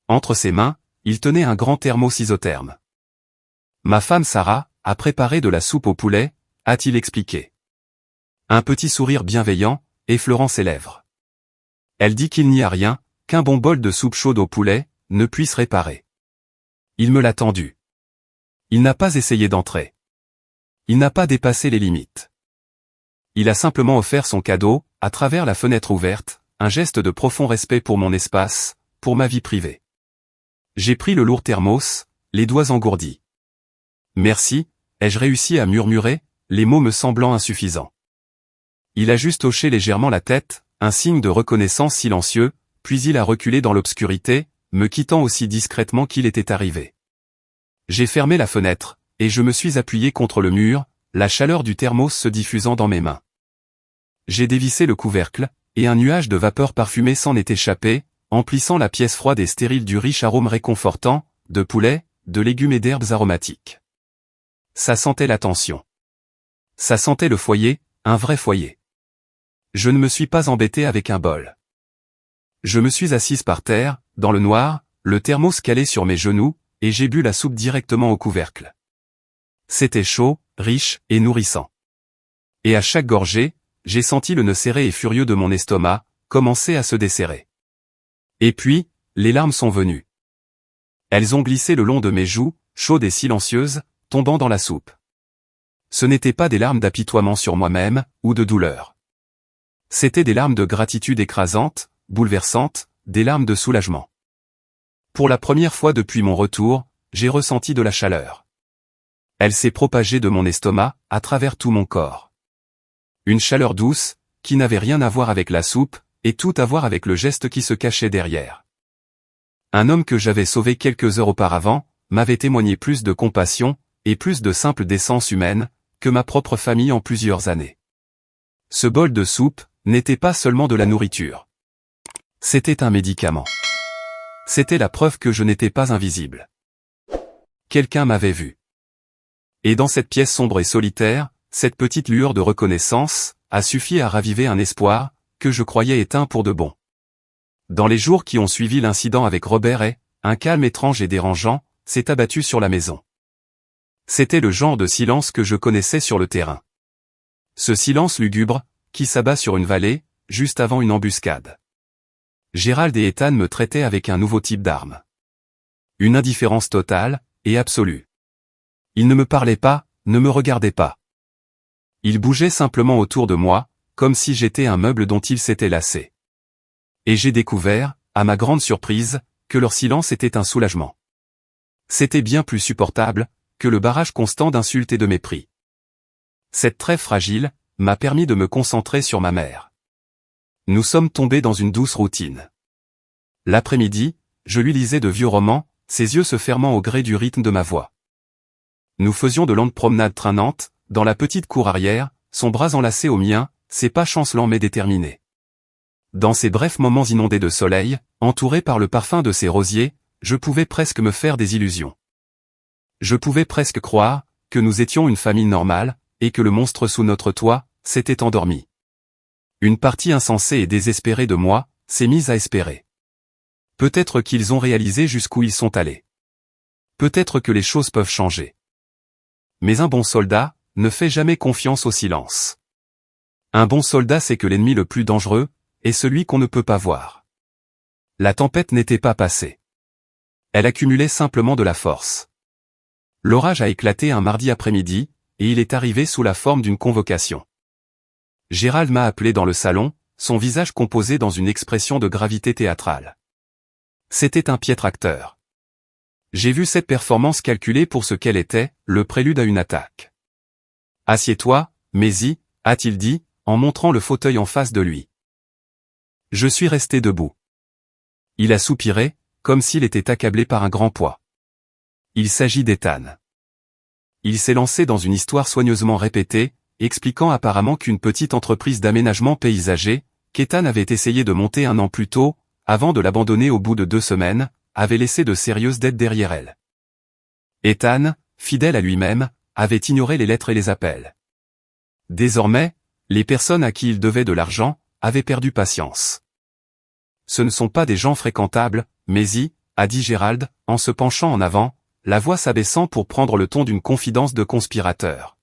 S1: Entre ses mains, il tenait un grand thermos isotherme. Ma femme Sarah a préparé de la soupe au poulet, a-t-il expliqué. Un petit sourire bienveillant, effleurant ses lèvres. Elle dit qu'il n'y a rien, qu'un bon bol de soupe chaude au poulet, ne puisse réparer. Il me l'a tendu. Il n'a pas essayé d'entrer. Il n'a pas dépassé les limites. Il a simplement offert son cadeau, à travers la fenêtre ouverte, un geste de profond respect pour mon espace, pour ma vie privée. J'ai pris le lourd thermos, les doigts engourdis. Merci, ai-je réussi à murmurer, les mots me semblant insuffisants. Il a juste hoché légèrement la tête, un signe de reconnaissance silencieux, puis il a reculé dans l'obscurité, me quittant aussi discrètement qu'il était arrivé. J'ai fermé la fenêtre, et je me suis appuyé contre le mur, la chaleur du thermos se diffusant dans mes mains. J'ai dévissé le couvercle, et un nuage de vapeur parfumée s'en est échappé, emplissant la pièce froide et stérile du riche arôme réconfortant, de poulet, de légumes et d'herbes aromatiques. Ça sentait la tension. Ça sentait le foyer, un vrai foyer. Je ne me suis pas embêté avec un bol. Je me suis assise par terre, dans le noir, le thermos calé sur mes genoux, et j'ai bu la soupe directement au couvercle. C'était chaud, riche et nourrissant. Et à chaque gorgée, j'ai senti le nœud serré et furieux de mon estomac commencer à se desserrer. Et puis, les larmes sont venues. Elles ont glissé le long de mes joues, chaudes et silencieuses, tombant dans la soupe. Ce n'étaient pas des larmes d'apitoiement sur moi-même, ou de douleur. C'étaient des larmes de gratitude écrasantes, bouleversantes, des larmes de soulagement. Pour la première fois depuis mon retour, j'ai ressenti de la chaleur. Elle s'est propagée de mon estomac, à travers tout mon corps. Une chaleur douce, qui n'avait rien à voir avec la soupe, et tout à voir avec le geste qui se cachait derrière. Un homme que j'avais sauvé quelques heures auparavant, m'avait témoigné plus de compassion, et plus de simple décence humaine, que ma propre famille en plusieurs années. Ce bol de soupe n'était pas seulement de la nourriture. C'était un médicament. C'était la preuve que je n'étais pas invisible. Quelqu'un m'avait vu. Et dans cette pièce sombre et solitaire, cette petite lueur de reconnaissance a suffi à raviver un espoir que je croyais éteint pour de bon. Dans les jours qui ont suivi l'incident avec Robert, un calme étrange et dérangeant s'est abattu sur la maison. C'était le genre de silence que je connaissais sur le terrain. Ce silence lugubre, qui s'abat sur une vallée, juste avant une embuscade. Gérald et Ethan me traitaient avec un nouveau type d'arme. Une indifférence totale et absolue. Ils ne me parlaient pas, ne me regardaient pas. Ils bougeaient simplement autour de moi, comme si j'étais un meuble dont ils s'étaient lassés. Et j'ai découvert, à ma grande surprise, que leur silence était un soulagement. C'était bien plus supportable que le barrage constant d'insultes et de mépris. Cette trêve fragile m'a permis de me concentrer sur ma mère. Nous sommes tombés dans une douce routine. L'après-midi, je lui lisais de vieux romans, ses yeux se fermant au gré du rythme de ma voix. Nous faisions de longues promenades traînantes, dans la petite cour arrière, son bras enlacé au mien, ses pas chancelants mais déterminés. Dans ces brefs moments inondés de soleil, entouré par le parfum de ces rosiers, je pouvais presque me faire des illusions. Je pouvais presque croire que nous étions une famille normale, et que le monstre sous notre toit s'était endormi. Une partie insensée et désespérée de moi s'est mise à espérer. Peut-être qu'ils ont réalisé jusqu'où ils sont allés. Peut-être que les choses peuvent changer. Mais un bon soldat ne fait jamais confiance au silence. Un bon soldat sait que l'ennemi le plus dangereux est celui qu'on ne peut pas voir. La tempête n'était pas passée. Elle accumulait simplement de la force. L'orage a éclaté un mardi après-midi, et il est arrivé sous la forme d'une convocation. Gérald m'a appelé dans le salon, son visage composé dans une expression de gravité théâtrale. C'était un piètre acteur. J'ai vu cette performance calculée pour ce qu'elle était, le prélude à une attaque. « Assieds-toi, Maisie », a-t-il dit, en montrant le fauteuil en face de lui. Je suis resté debout. Il a soupiré, comme s'il était accablé par un grand poids. Il s'agit d'Ethan. Il s'est lancé dans une histoire soigneusement répétée, expliquant apparemment qu'une petite entreprise d'aménagement paysager, qu'Ethan avait essayé de monter un an plus tôt, avant de l'abandonner au bout de 2 semaines, avait laissé de sérieuses dettes derrière elle. Ethan, fidèle à lui-même, avait ignoré les lettres et les appels. Désormais, les personnes à qui il devait de l'argent avaient perdu patience. Ce ne sont pas des gens fréquentables, Maisie, a dit Gérald, en se penchant en avant, la voix s'abaissant pour prendre le ton d'une confidence de conspirateur.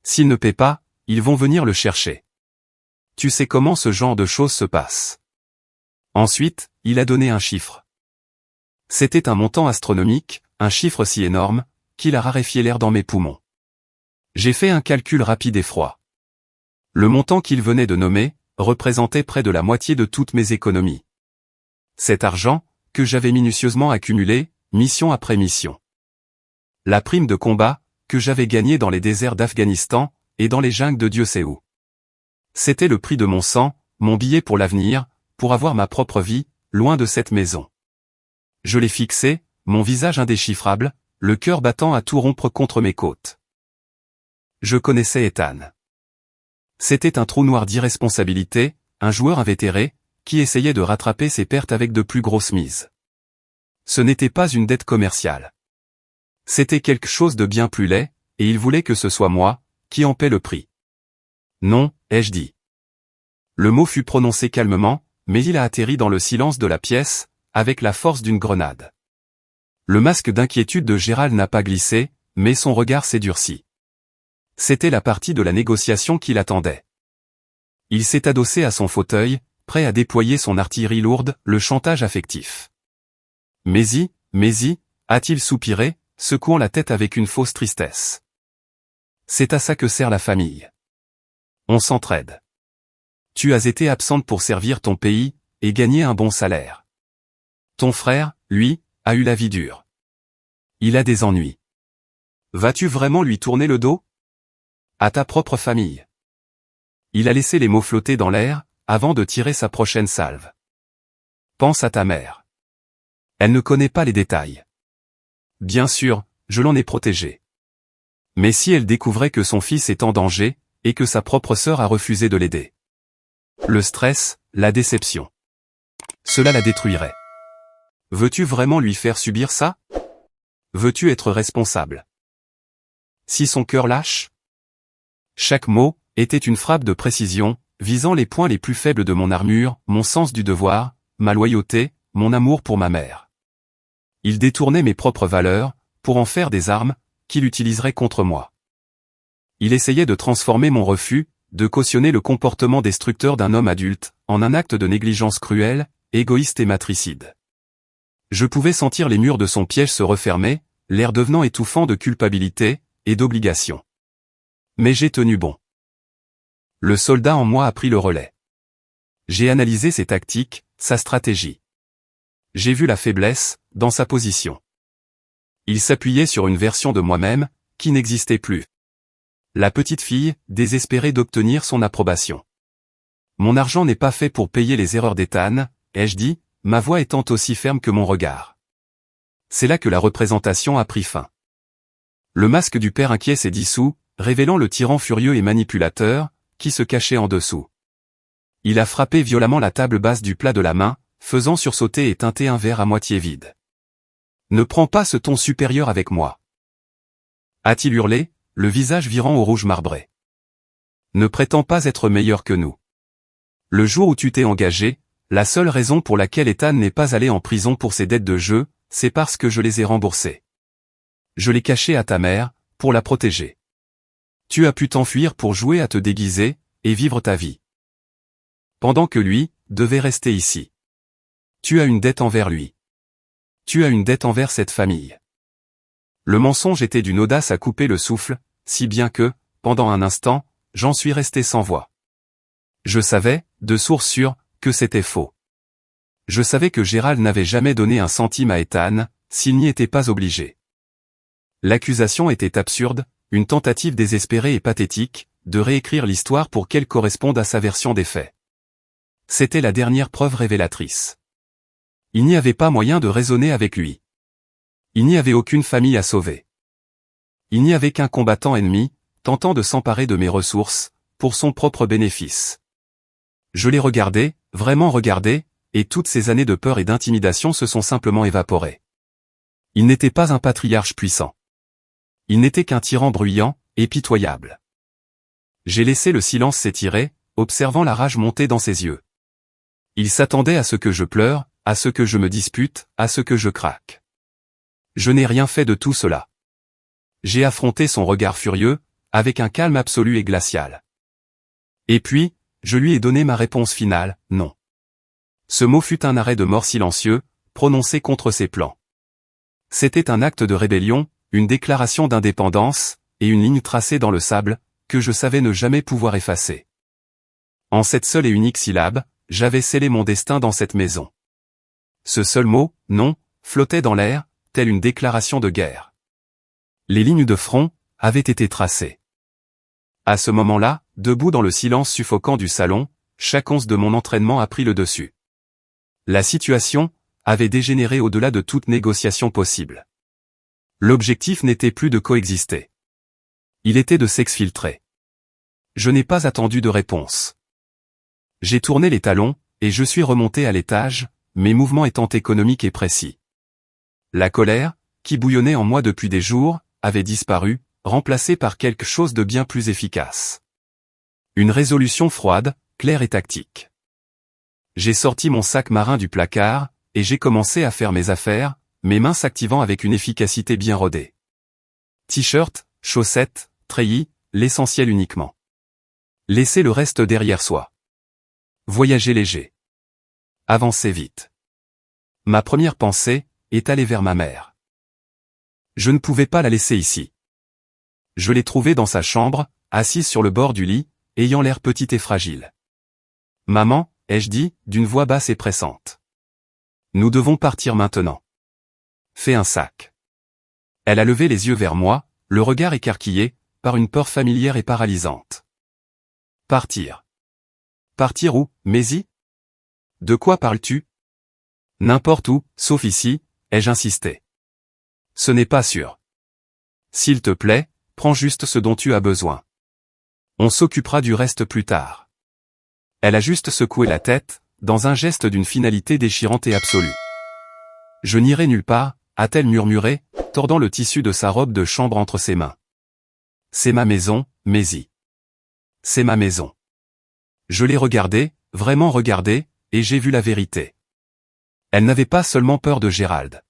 S1: S'ils ne paient pas, ils vont venir le chercher. Tu sais comment ce genre de choses se passe. Ensuite, il a donné un chiffre. C'était un montant astronomique, un chiffre si énorme, qu'il a raréfié l'air dans mes poumons. J'ai fait un calcul rapide et froid. Le montant qu'il venait de nommer représentait près de la moitié de toutes mes économies. Cet argent, que j'avais minutieusement accumulé, mission après mission. La prime de combat, que j'avais gagnée dans les déserts d'Afghanistan, et dans les jungles de Dieu sait où. C'était le prix de mon sang, mon billet pour l'avenir, pour avoir ma propre vie, loin de cette maison. Je l'ai fixé, mon visage indéchiffrable, le cœur battant à tout rompre contre mes côtes. Je connaissais Ethan. C'était un trou noir d'irresponsabilité, un joueur invétéré, qui essayait de rattraper ses pertes avec de plus grosses mises. Ce n'était pas une dette commerciale. C'était quelque chose de bien plus laid, et il voulait que ce soit moi, qui en paie le prix. Non, ai-je dit. Le mot fut prononcé calmement, mais il a atterri dans le silence de la pièce, avec la force d'une grenade. Le masque d'inquiétude de Gérald n'a pas glissé, mais son regard s'est durci. C'était la partie de la négociation qu'il attendait. Il s'est adossé à son fauteuil, prêt à déployer son artillerie lourde, le chantage affectif. Maisie, a-t-il soupiré, secouant la tête avec une fausse tristesse. C'est à ça que sert la famille. On s'entraide. Tu as été absente pour servir ton pays, et gagner un bon salaire. Ton frère, lui, a eu la vie dure. Il a des ennuis. Vas-tu vraiment lui tourner le dos? À ta propre famille. Il a laissé les mots flotter dans l'air, avant de tirer sa prochaine salve. Pense à ta mère. Elle ne connaît pas les détails. Bien sûr, je l'en ai protégée. Mais si elle découvrait que son fils est en danger, et que sa propre sœur a refusé de l'aider? Le stress, la déception. Cela la détruirait. Veux-tu vraiment lui faire subir ça? Veux-tu être responsable? Si son cœur lâche? Chaque mot était une frappe de précision, visant les points les plus faibles de mon armure, mon sens du devoir, ma loyauté, mon amour pour ma mère. Il détournait mes propres valeurs, pour en faire des armes, qu'il utiliserait contre moi. Il essayait de transformer mon refus, de cautionner le comportement destructeur d'un homme adulte, en un acte de négligence cruelle, égoïste et matricide. Je pouvais sentir les murs de son piège se refermer, l'air devenant étouffant de culpabilité et d'obligation. Mais j'ai tenu bon. Le soldat en moi a pris le relais. J'ai analysé ses tactiques, sa stratégie. J'ai vu la faiblesse, dans sa position. Il s'appuyait sur une version de moi-même, qui n'existait plus. La petite fille, désespérée d'obtenir son approbation. Mon argent n'est pas fait pour payer les erreurs d'Ethan, ai-je dit, ma voix étant aussi ferme que mon regard. C'est là que la représentation a pris fin. Le masque du père inquiet s'est dissous, révélant le tyran furieux et manipulateur, qui se cachait en dessous. Il a frappé violemment la table basse du plat de la main, faisant sursauter et teinter un verre à moitié vide. Ne prends pas ce ton supérieur avec moi. A-t-il hurlé, le visage virant au rouge marbré. Ne prétends pas être meilleur que nous. Le jour où tu t'es engagé, la seule raison pour laquelle Ethan n'est pas allé en prison pour ses dettes de jeu, c'est parce que je les ai remboursées. Je l'ai caché à ta mère, pour la protéger. Tu as pu t'enfuir pour jouer à te déguiser, et vivre ta vie. Pendant que lui, devait rester ici. Tu as une dette envers lui. Tu as une dette envers cette famille. Le mensonge était d'une audace à couper le souffle, si bien que, pendant un instant, j'en suis resté sans voix. Je savais, de source sûre, que c'était faux. Je savais que Gérald n'avait jamais donné un centime à Ethan, s'il n'y était pas obligé. L'accusation était absurde, une tentative désespérée et pathétique, de réécrire l'histoire pour qu'elle corresponde à sa version des faits. C'était la dernière preuve révélatrice. Il n'y avait pas moyen de raisonner avec lui. Il n'y avait aucune famille à sauver. Il n'y avait qu'un combattant ennemi, tentant de s'emparer de mes ressources, pour son propre bénéfice. Je l'ai regardé, vraiment regardé, et toutes ces années de peur et d'intimidation se sont simplement évaporées. Il n'était pas un patriarche puissant. Il n'était qu'un tyran bruyant, et pitoyable. J'ai laissé le silence s'étirer, observant la rage monter dans ses yeux. Il s'attendait à ce que je pleure, à ce que je me dispute, à ce que je craque. Je n'ai rien fait de tout cela. J'ai affronté son regard furieux, avec un calme absolu et glacial. Et puis, je lui ai donné ma réponse finale, non. Ce mot fut un arrêt de mort silencieux, prononcé contre ses plans. C'était un acte de rébellion, une déclaration d'indépendance, et une ligne tracée dans le sable, que je savais ne jamais pouvoir effacer. En cette seule et unique syllabe, j'avais scellé mon destin dans cette maison. Ce seul mot, non, flottait dans l'air, telle une déclaration de guerre. Les lignes de front avaient été tracées. À ce moment-là, debout dans le silence suffocant du salon, chaque once de mon entraînement a pris le dessus. La situation avait dégénéré au-delà de toute négociation possible. L'objectif n'était plus de coexister. Il était de s'exfiltrer. Je n'ai pas attendu de réponse. J'ai tourné les talons, et je suis remonté à l'étage, mes mouvements étant économiques et précis. La colère, qui bouillonnait en moi depuis des jours, avait disparu, remplacée par quelque chose de bien plus efficace. Une résolution froide, claire et tactique. J'ai sorti mon sac marin du placard, et j'ai commencé à faire mes affaires, mes mains s'activant avec une efficacité bien rodée. T-shirt, chaussettes, treillis, l'essentiel uniquement. Laisser le reste derrière soi. Voyager léger. Avancer vite. Ma première pensée est aller vers ma mère. Je ne pouvais pas la laisser ici. Je l'ai trouvée dans sa chambre, assise sur le bord du lit, ayant l'air petite et fragile. « Maman » ai-je dit, d'une voix basse et pressante. « Nous devons partir maintenant. Fais un sac. » Elle a levé les yeux vers moi, le regard écarquillé, par une peur familière et paralysante. « Partir. »« Partir où, Maisie ? De quoi parles-tu ? » ?»« N'importe où, sauf ici, ai-je insisté. « Ce n'est pas sûr. S'il te plaît, prends juste ce dont tu as besoin. On s'occupera du reste plus tard. Elle a juste secoué la tête, dans un geste d'une finalité déchirante et absolue. Je n'irai nulle part, a-t-elle murmuré, tordant le tissu de sa robe de chambre entre ses mains. C'est ma maison, Maisie. C'est ma maison. Je l'ai regardée, vraiment regardée, et j'ai vu la vérité. Elle n'avait pas seulement peur de Gérald.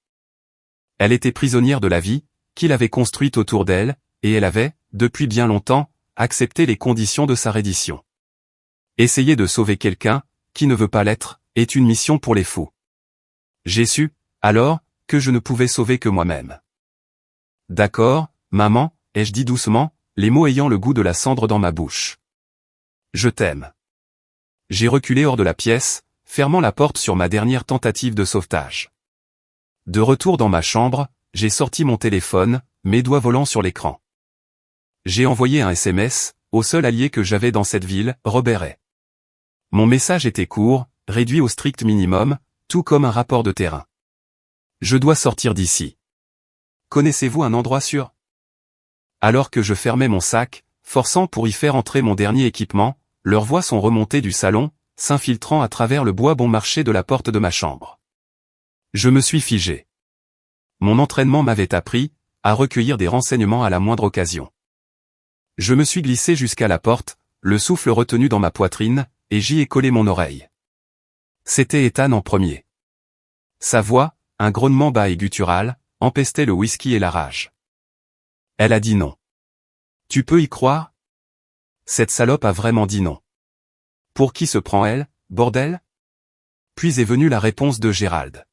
S1: Elle était prisonnière de la vie, qu'il avait construite autour d'elle, et elle avait, depuis bien longtemps, accepté les conditions de sa reddition. Essayer de sauver quelqu'un, qui ne veut pas l'être, est une mission pour les fous. J'ai su, alors, que je ne pouvais sauver que moi-même. D'accord, maman, ai-je dit doucement, les mots ayant le goût de la cendre dans ma bouche. Je t'aime. J'ai reculé hors de la pièce, fermant la porte sur ma dernière tentative de sauvetage. De retour dans ma chambre, j'ai sorti mon téléphone, mes doigts volant sur l'écran. J'ai envoyé un SMS, au seul allié que j'avais dans cette ville, Robert Ray. Mon message était court, réduit au strict minimum, tout comme un rapport de terrain. Je dois sortir d'ici. Connaissez-vous un endroit sûr? Alors que je fermais mon sac, forçant pour y faire entrer mon dernier équipement, leurs voix sont remontées du salon, s'infiltrant à travers le bois bon marché de la porte de ma chambre. Je me suis figé. Mon entraînement m'avait appris à recueillir des renseignements à la moindre occasion. Je me suis glissé jusqu'à la porte, le souffle retenu dans ma poitrine, et j'y ai collé mon oreille. C'était Ethan en premier. Sa voix, un grognement bas et guttural, empestait le whisky et la rage. Elle a dit non. Tu peux y croire? Cette salope a vraiment dit non. Pour qui se prend elle, bordel? Puis est venue la réponse de Gérald.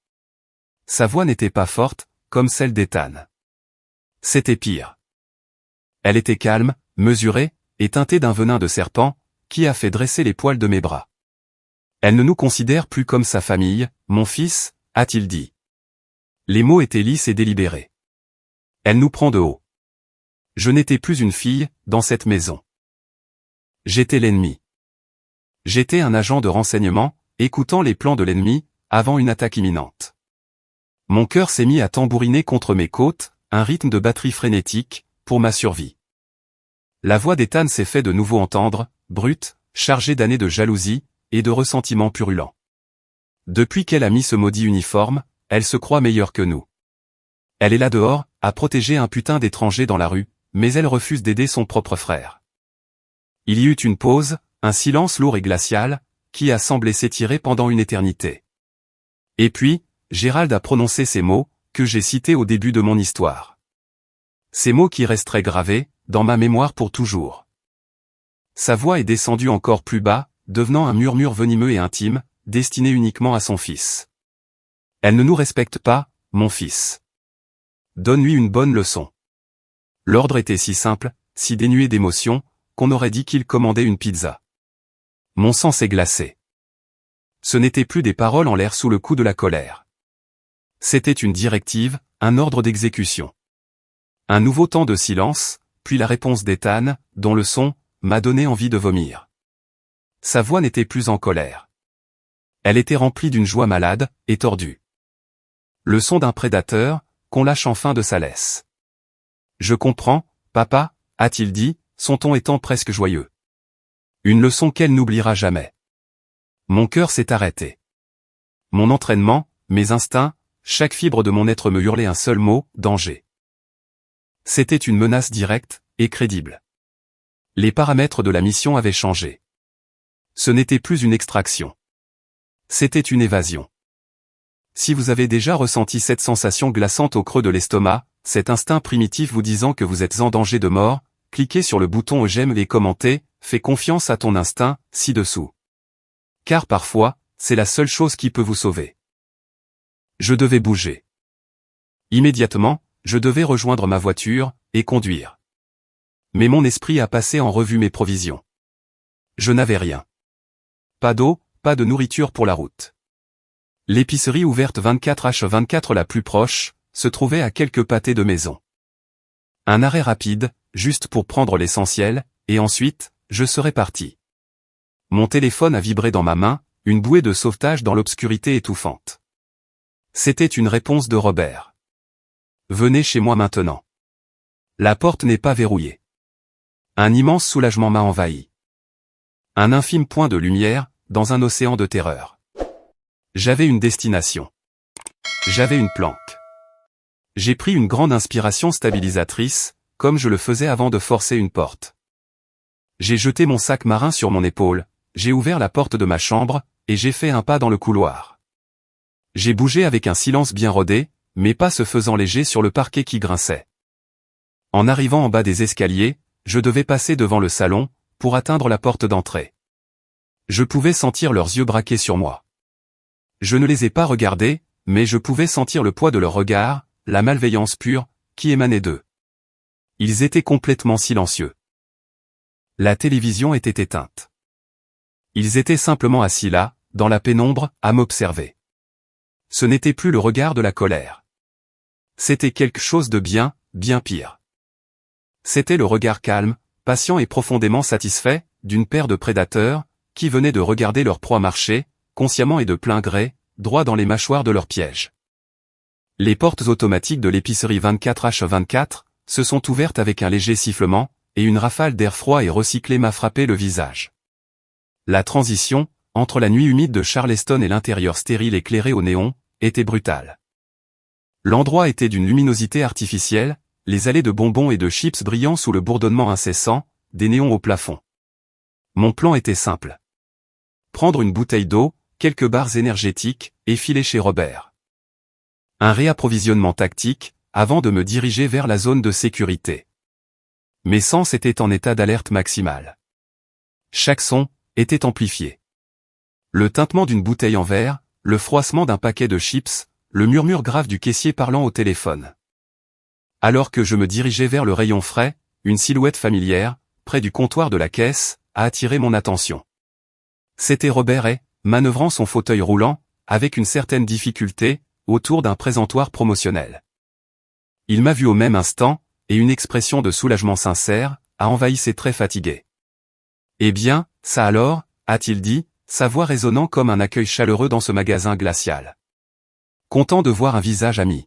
S1: Sa voix n'était pas forte, comme celle d'Ethan. C'était pire. Elle était calme, mesurée, et teintée d'un venin de serpent, qui a fait dresser les poils de mes bras. Elle ne nous considère plus comme sa famille, mon fils, a-t-il dit. Les mots étaient lisses et délibérés. Elle nous prend de haut. Je n'étais plus une fille, dans cette maison. J'étais l'ennemi. J'étais un agent de renseignement, écoutant les plans de l'ennemi, avant une attaque imminente. Mon cœur s'est mis à tambouriner contre mes côtes, un rythme de batterie frénétique, pour ma survie. La voix d'Ethan s'est fait de nouveau entendre, brute, chargée d'années de jalousie, et de ressentiments purulents. Depuis qu'elle a mis ce maudit uniforme, elle se croit meilleure que nous. Elle est là dehors, à protéger un putain d'étranger dans la rue, mais elle refuse d'aider son propre frère. Il y eut une pause, un silence lourd et glacial, qui a semblé s'étirer pendant une éternité. Et puis, Gérald a prononcé ces mots, que j'ai cités au début de mon histoire. Ces mots qui resteraient gravés, dans ma mémoire pour toujours. Sa voix est descendue encore plus bas, devenant un murmure venimeux et intime, destiné uniquement à son fils. Elle ne nous respecte pas, mon fils. Donne-lui une bonne leçon. L'ordre était si simple, si dénué d'émotion, qu'on aurait dit qu'il commandait une pizza. Mon sang s'est glacé. Ce n'était plus des paroles en l'air sous le coup de la colère. C'était une directive, un ordre d'exécution. Un nouveau temps de silence, puis la réponse d'Ethan, dont le son m'a donné envie de vomir. Sa voix n'était plus en colère. Elle était remplie d'une joie malade, et tordue. Le son d'un prédateur, qu'on lâche enfin de sa laisse. Je comprends, papa, a-t-il dit, son ton étant presque joyeux. Une leçon qu'elle n'oubliera jamais. Mon cœur s'est arrêté. Mon entraînement, mes instincts, chaque fibre de mon être me hurlait un seul mot, danger. C'était une menace directe, et crédible. Les paramètres de la mission avaient changé. Ce n'était plus une extraction. C'était une évasion. Si vous avez déjà ressenti cette sensation glaçante au creux de l'estomac, cet instinct primitif vous disant que vous êtes en danger de mort, cliquez sur le bouton j'aime et commentez, fais confiance à ton instinct, ci-dessous. Car parfois, c'est la seule chose qui peut vous sauver. Je devais bouger. Immédiatement, je devais rejoindre ma voiture, et conduire. Mais mon esprit a passé en revue mes provisions. Je n'avais rien. Pas d'eau, pas de nourriture pour la route. L'épicerie ouverte 24h24 la plus proche, se trouvait à quelques pâtés de maison. Un arrêt rapide, juste pour prendre l'essentiel, et ensuite, je serais parti. Mon téléphone a vibré dans ma main, une bouée de sauvetage dans l'obscurité étouffante. C'était une réponse de Robert. Venez chez moi maintenant. La porte n'est pas verrouillée. Un immense soulagement m'a envahi. Un infime point de lumière, dans un océan de terreur. J'avais une destination. J'avais une planque. J'ai pris une grande inspiration stabilisatrice, comme je le faisais avant de forcer une porte. J'ai jeté mon sac marin sur mon épaule, j'ai ouvert la porte de ma chambre, et j'ai fait un pas dans le couloir. J'ai bougé avec un silence bien rodé, mes pas se faisant légers sur le parquet qui grinçait. En arrivant en bas des escaliers, je devais passer devant le salon, pour atteindre la porte d'entrée. Je pouvais sentir leurs yeux braqués sur moi. Je ne les ai pas regardés, mais je pouvais sentir le poids de leur regard, la malveillance pure, qui émanait d'eux. Ils étaient complètement silencieux. La télévision était éteinte. Ils étaient simplement assis là, dans la pénombre, à m'observer. Ce n'était plus le regard de la colère. C'était quelque chose de bien, bien pire. C'était le regard calme, patient et profondément satisfait, d'une paire de prédateurs, qui venaient de regarder leur proie marcher, consciemment et de plein gré, droit dans les mâchoires de leur piège. Les portes automatiques de l'épicerie 24H24 se sont ouvertes avec un léger sifflement, et une rafale d'air froid et recyclé m'a frappé le visage. La transition, entre la nuit humide de Charleston et l'intérieur stérile éclairé au néon, était brutale. L'endroit était d'une luminosité artificielle, les allées de bonbons et de chips brillant sous le bourdonnement incessant, des néons au plafond. Mon plan était simple. Prendre une bouteille d'eau, quelques barres énergétiques, et filer chez Robert. Un réapprovisionnement tactique, avant de me diriger vers la zone de sécurité. Mes sens étaient en état d'alerte maximale. Chaque son était amplifié. Le tintement d'une bouteille en verre, le froissement d'un paquet de chips, le murmure grave du caissier parlant au téléphone. Alors que je me dirigeais vers le rayon frais, une silhouette familière, près du comptoir de la caisse, a attiré mon attention. C'était Robert et, manœuvrant son fauteuil roulant, avec une certaine difficulté, autour d'un présentoir promotionnel. Il m'a vu au même instant, et une expression de soulagement sincère, a envahi ses traits fatigués. « Eh bien, ça alors ?» a-t-il dit, sa voix résonnant comme un accueil chaleureux dans ce magasin glacial. Content de voir un visage ami.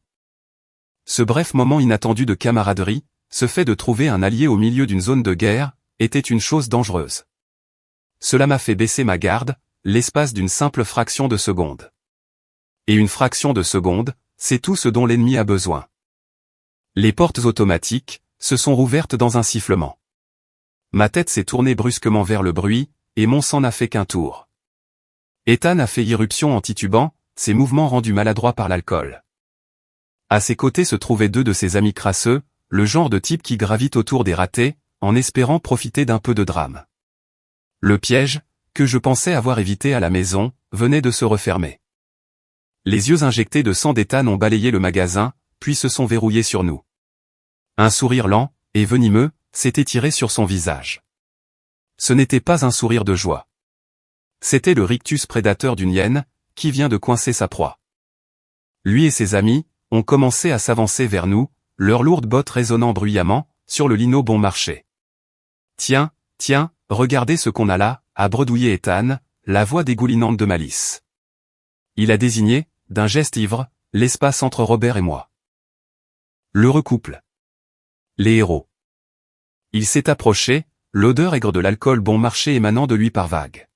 S1: Ce bref moment inattendu de camaraderie, ce fait de trouver un allié au milieu d'une zone de guerre, était une chose dangereuse. Cela m'a fait baisser ma garde, l'espace d'une simple fraction de seconde. Et une fraction de seconde, c'est tout ce dont l'ennemi a besoin. Les portes automatiques se sont rouvertes dans un sifflement. Ma tête s'est tournée brusquement vers le bruit, et mon sang n'a fait qu'un tour. Ethan a fait irruption en titubant, ses mouvements rendus maladroits par l'alcool. À ses côtés se trouvaient deux de ses amis crasseux, le genre de type qui gravite autour des ratés, en espérant profiter d'un peu de drame. Le piège, que je pensais avoir évité à la maison, venait de se refermer. Les yeux injectés de sang d'Ethan ont balayé le magasin, puis se sont verrouillés sur nous. Un sourire lent, et venimeux, s'est étiré sur son visage. Ce n'était pas un sourire de joie. C'était le rictus prédateur d'une hyène, qui vient de coincer sa proie. Lui et ses amis ont commencé à s'avancer vers nous, leurs lourdes bottes résonnant bruyamment, sur le lino bon marché. « Tiens, regardez ce qu'on a là », a bredouillé Ethan, la voix dégoulinante de malice. Il a désigné, d'un geste ivre, l'espace entre Robert et moi. L'heureux couple. Les héros. Il s'est approché, l'odeur aigre de l'alcool bon marché émanant de lui par vagues.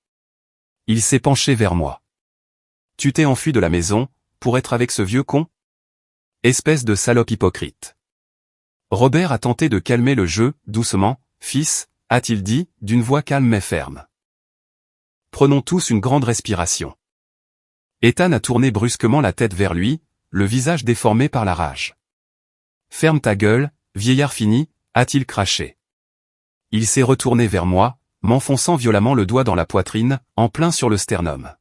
S1: Il s'est penché vers moi. « Tu t'es enfui de la maison, pour être avec ce vieux con ? Espèce de salope hypocrite. » Robert a tenté de calmer le jeu, doucement, « Fils », a-t-il dit, d'une voix calme mais ferme. Prenons tous une grande respiration. Ethan a tourné brusquement la tête vers lui, le visage déformé par la rage. « Ferme ta gueule, vieillard fini », a-t-il craché. Il s'est retourné vers moi, m'enfonçant violemment le doigt dans la poitrine, en plein sur le sternum.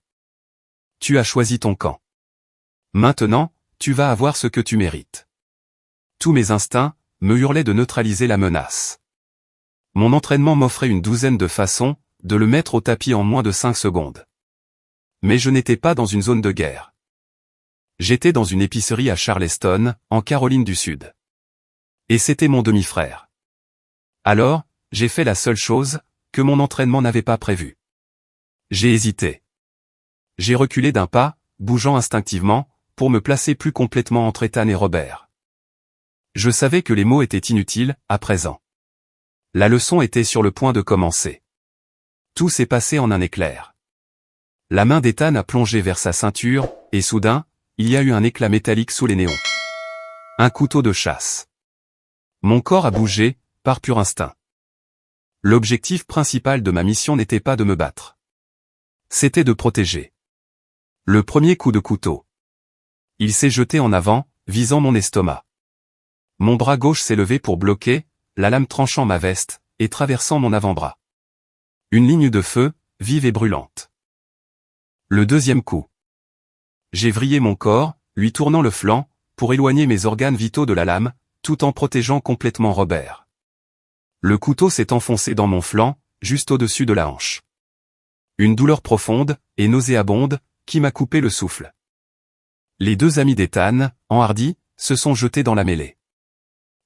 S1: « Tu as choisi ton camp. Maintenant, tu vas avoir ce que tu mérites. » Tous mes instincts me hurlaient de neutraliser la menace. Mon entraînement m'offrait une douzaine de façons de le mettre au tapis en moins de 5 secondes. Mais je n'étais pas dans une zone de guerre. J'étais dans une épicerie à Charleston, en Caroline du Sud. Et c'était mon demi-frère. Alors, j'ai fait la seule chose que mon entraînement n'avait pas prévue. J'ai hésité. J'ai reculé d'un pas, bougeant instinctivement, pour me placer plus complètement entre Ethan et Robert. Je savais que les mots étaient inutiles, à présent. La leçon était sur le point de commencer. Tout s'est passé en un éclair. La main d'Ethan a plongé vers sa ceinture, et soudain, il y a eu un éclat métallique sous les néons. Un couteau de chasse. Mon corps a bougé, par pur instinct. L'objectif principal de ma mission n'était pas de me battre. C'était de protéger. Le premier coup de couteau. Il s'est jeté en avant, visant mon estomac. Mon bras gauche s'est levé pour bloquer, la lame tranchant ma veste, et traversant mon avant-bras. Une ligne de feu, vive et brûlante. Le deuxième coup. J'ai vrillé mon corps, lui tournant le flanc, pour éloigner mes organes vitaux de la lame, tout en protégeant complètement Robert. Le couteau s'est enfoncé dans mon flanc, juste au-dessus de la hanche. Une douleur profonde, et nauséabonde, qui m'a coupé le souffle. Les deux amis d'Ethan, enhardis, se sont jetés dans la mêlée.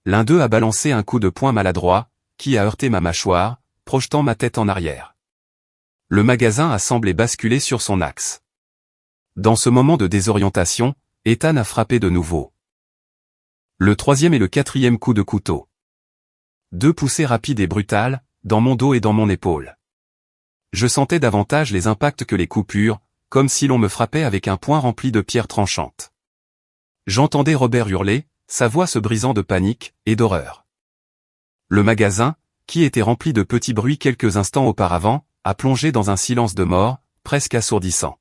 S1: L'un d'eux a balancé un coup de poing maladroit, qui a heurté ma mâchoire, projetant ma tête en arrière. Le magasin a semblé basculer sur son axe. Dans ce moment de désorientation, Ethan a frappé de nouveau. Le troisième et le quatrième coup de couteau. Deux poussées rapides et brutales, dans mon dos et dans mon épaule. Je sentais davantage les impacts que les coupures, comme si l'on me frappait avec un poing rempli de pierres tranchantes. J'entendais Robert hurler, sa voix se brisant de panique et d'horreur. Le magasin, qui était rempli de petits bruits quelques instants auparavant, a plongé dans un silence de mort, presque assourdissant.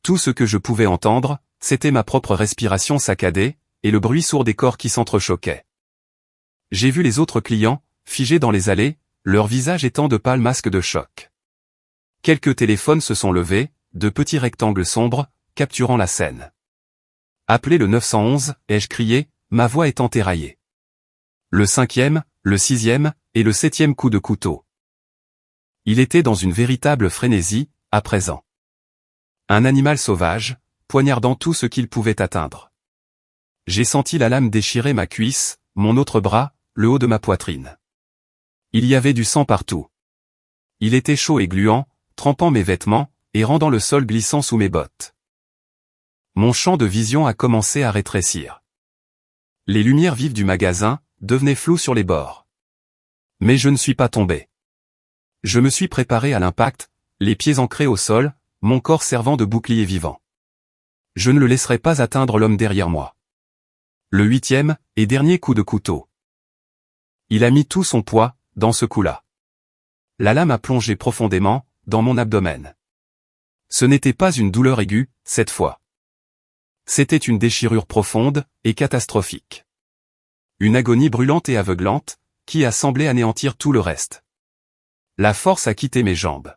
S1: Tout ce que je pouvais entendre, c'était ma propre respiration saccadée, et le bruit sourd des corps qui s'entrechoquaient. J'ai vu les autres clients, figés dans les allées, leurs visages étant de pâles masques de choc. Quelques téléphones se sont levés, de petits rectangles sombres, capturant la scène. « Appelez le 911 » ai-je crié, ma voix étant éraillée. Le cinquième, le sixième, et le septième coup de couteau. Il était dans une véritable frénésie, à présent. Un animal sauvage, poignardant tout ce qu'il pouvait atteindre. J'ai senti la lame déchirer ma cuisse, mon autre bras, le haut de ma poitrine. Il y avait du sang partout. Il était chaud et gluant, trempant mes vêtements, et rendant le sol glissant sous mes bottes. Mon champ de vision a commencé à rétrécir. Les lumières vives du magasin devenaient floues sur les bords. Mais je ne suis pas tombé. Je me suis préparé à l'impact, les pieds ancrés au sol, mon corps servant de bouclier vivant. Je ne le laisserai pas atteindre l'homme derrière moi. Le huitième et dernier coup de couteau. Il a mis tout son poids dans ce coup-là. La lame a plongé profondément dans mon abdomen. Ce n'était pas une douleur aiguë, cette fois. C'était une déchirure profonde et catastrophique. Une agonie brûlante et aveuglante, qui a semblé anéantir tout le reste. La force a quitté mes jambes.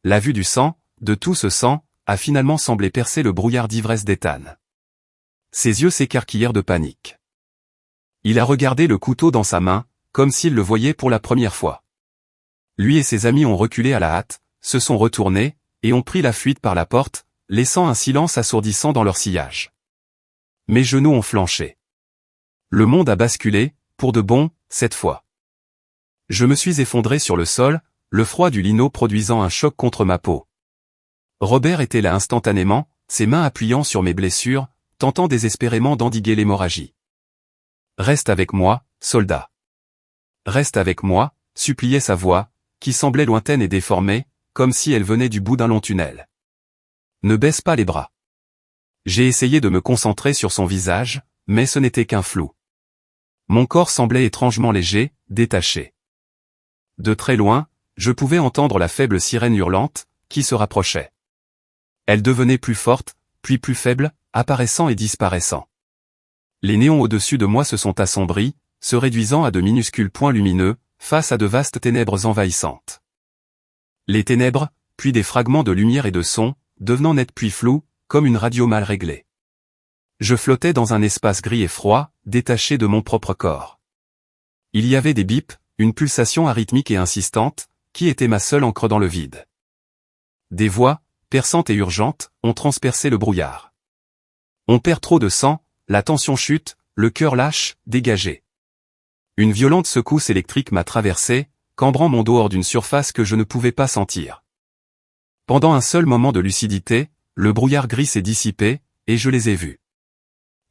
S1: La vue du sang, de tout ce sang, a finalement semblé percer le brouillard d'ivresse d'Ethan. Ses yeux s'écarquillèrent de panique. Il a regardé le couteau dans sa main, comme s'il le voyait pour la première fois. Lui et ses amis ont reculé à la hâte, se sont retournés, et ont pris la fuite par la porte, laissant un silence assourdissant dans leur sillage. Mes genoux ont flanché. Le monde a basculé, pour de bon, cette fois. Je me suis effondré sur le sol, le froid du lino produisant un choc contre ma peau. Robert était là instantanément, ses mains appuyant sur mes blessures, tentant désespérément d'endiguer l'hémorragie. « Reste avec moi, soldat. Reste avec moi », suppliait sa voix, qui semblait lointaine et déformée, comme si elle venait du bout d'un long tunnel. Ne baisse pas les bras. J'ai essayé de me concentrer sur son visage, mais ce n'était qu'un flou. Mon corps semblait étrangement léger, détaché. De très loin, je pouvais entendre la faible sirène hurlante, qui se rapprochait. Elle devenait plus forte, puis plus faible, apparaissant et disparaissant. Les néons au-dessus de moi se sont assombris, se réduisant à de minuscules points lumineux, face à de vastes ténèbres envahissantes. Les ténèbres, puis des fragments de lumière et de son, devenant nets puis flous, comme une radio mal réglée. Je flottais dans un espace gris et froid, détaché de mon propre corps. Il y avait des bips, une pulsation arythmique et insistante, qui était ma seule encre dans le vide. Des voix, perçantes et urgentes, ont transpercé le brouillard. On perd trop de sang, la tension chute, le cœur lâche, dégagé. Une violente secousse électrique m'a traversé, cambrant mon dos hors d'une surface que je ne pouvais pas sentir. Pendant un seul moment de lucidité, le brouillard gris s'est dissipé, et je les ai vus.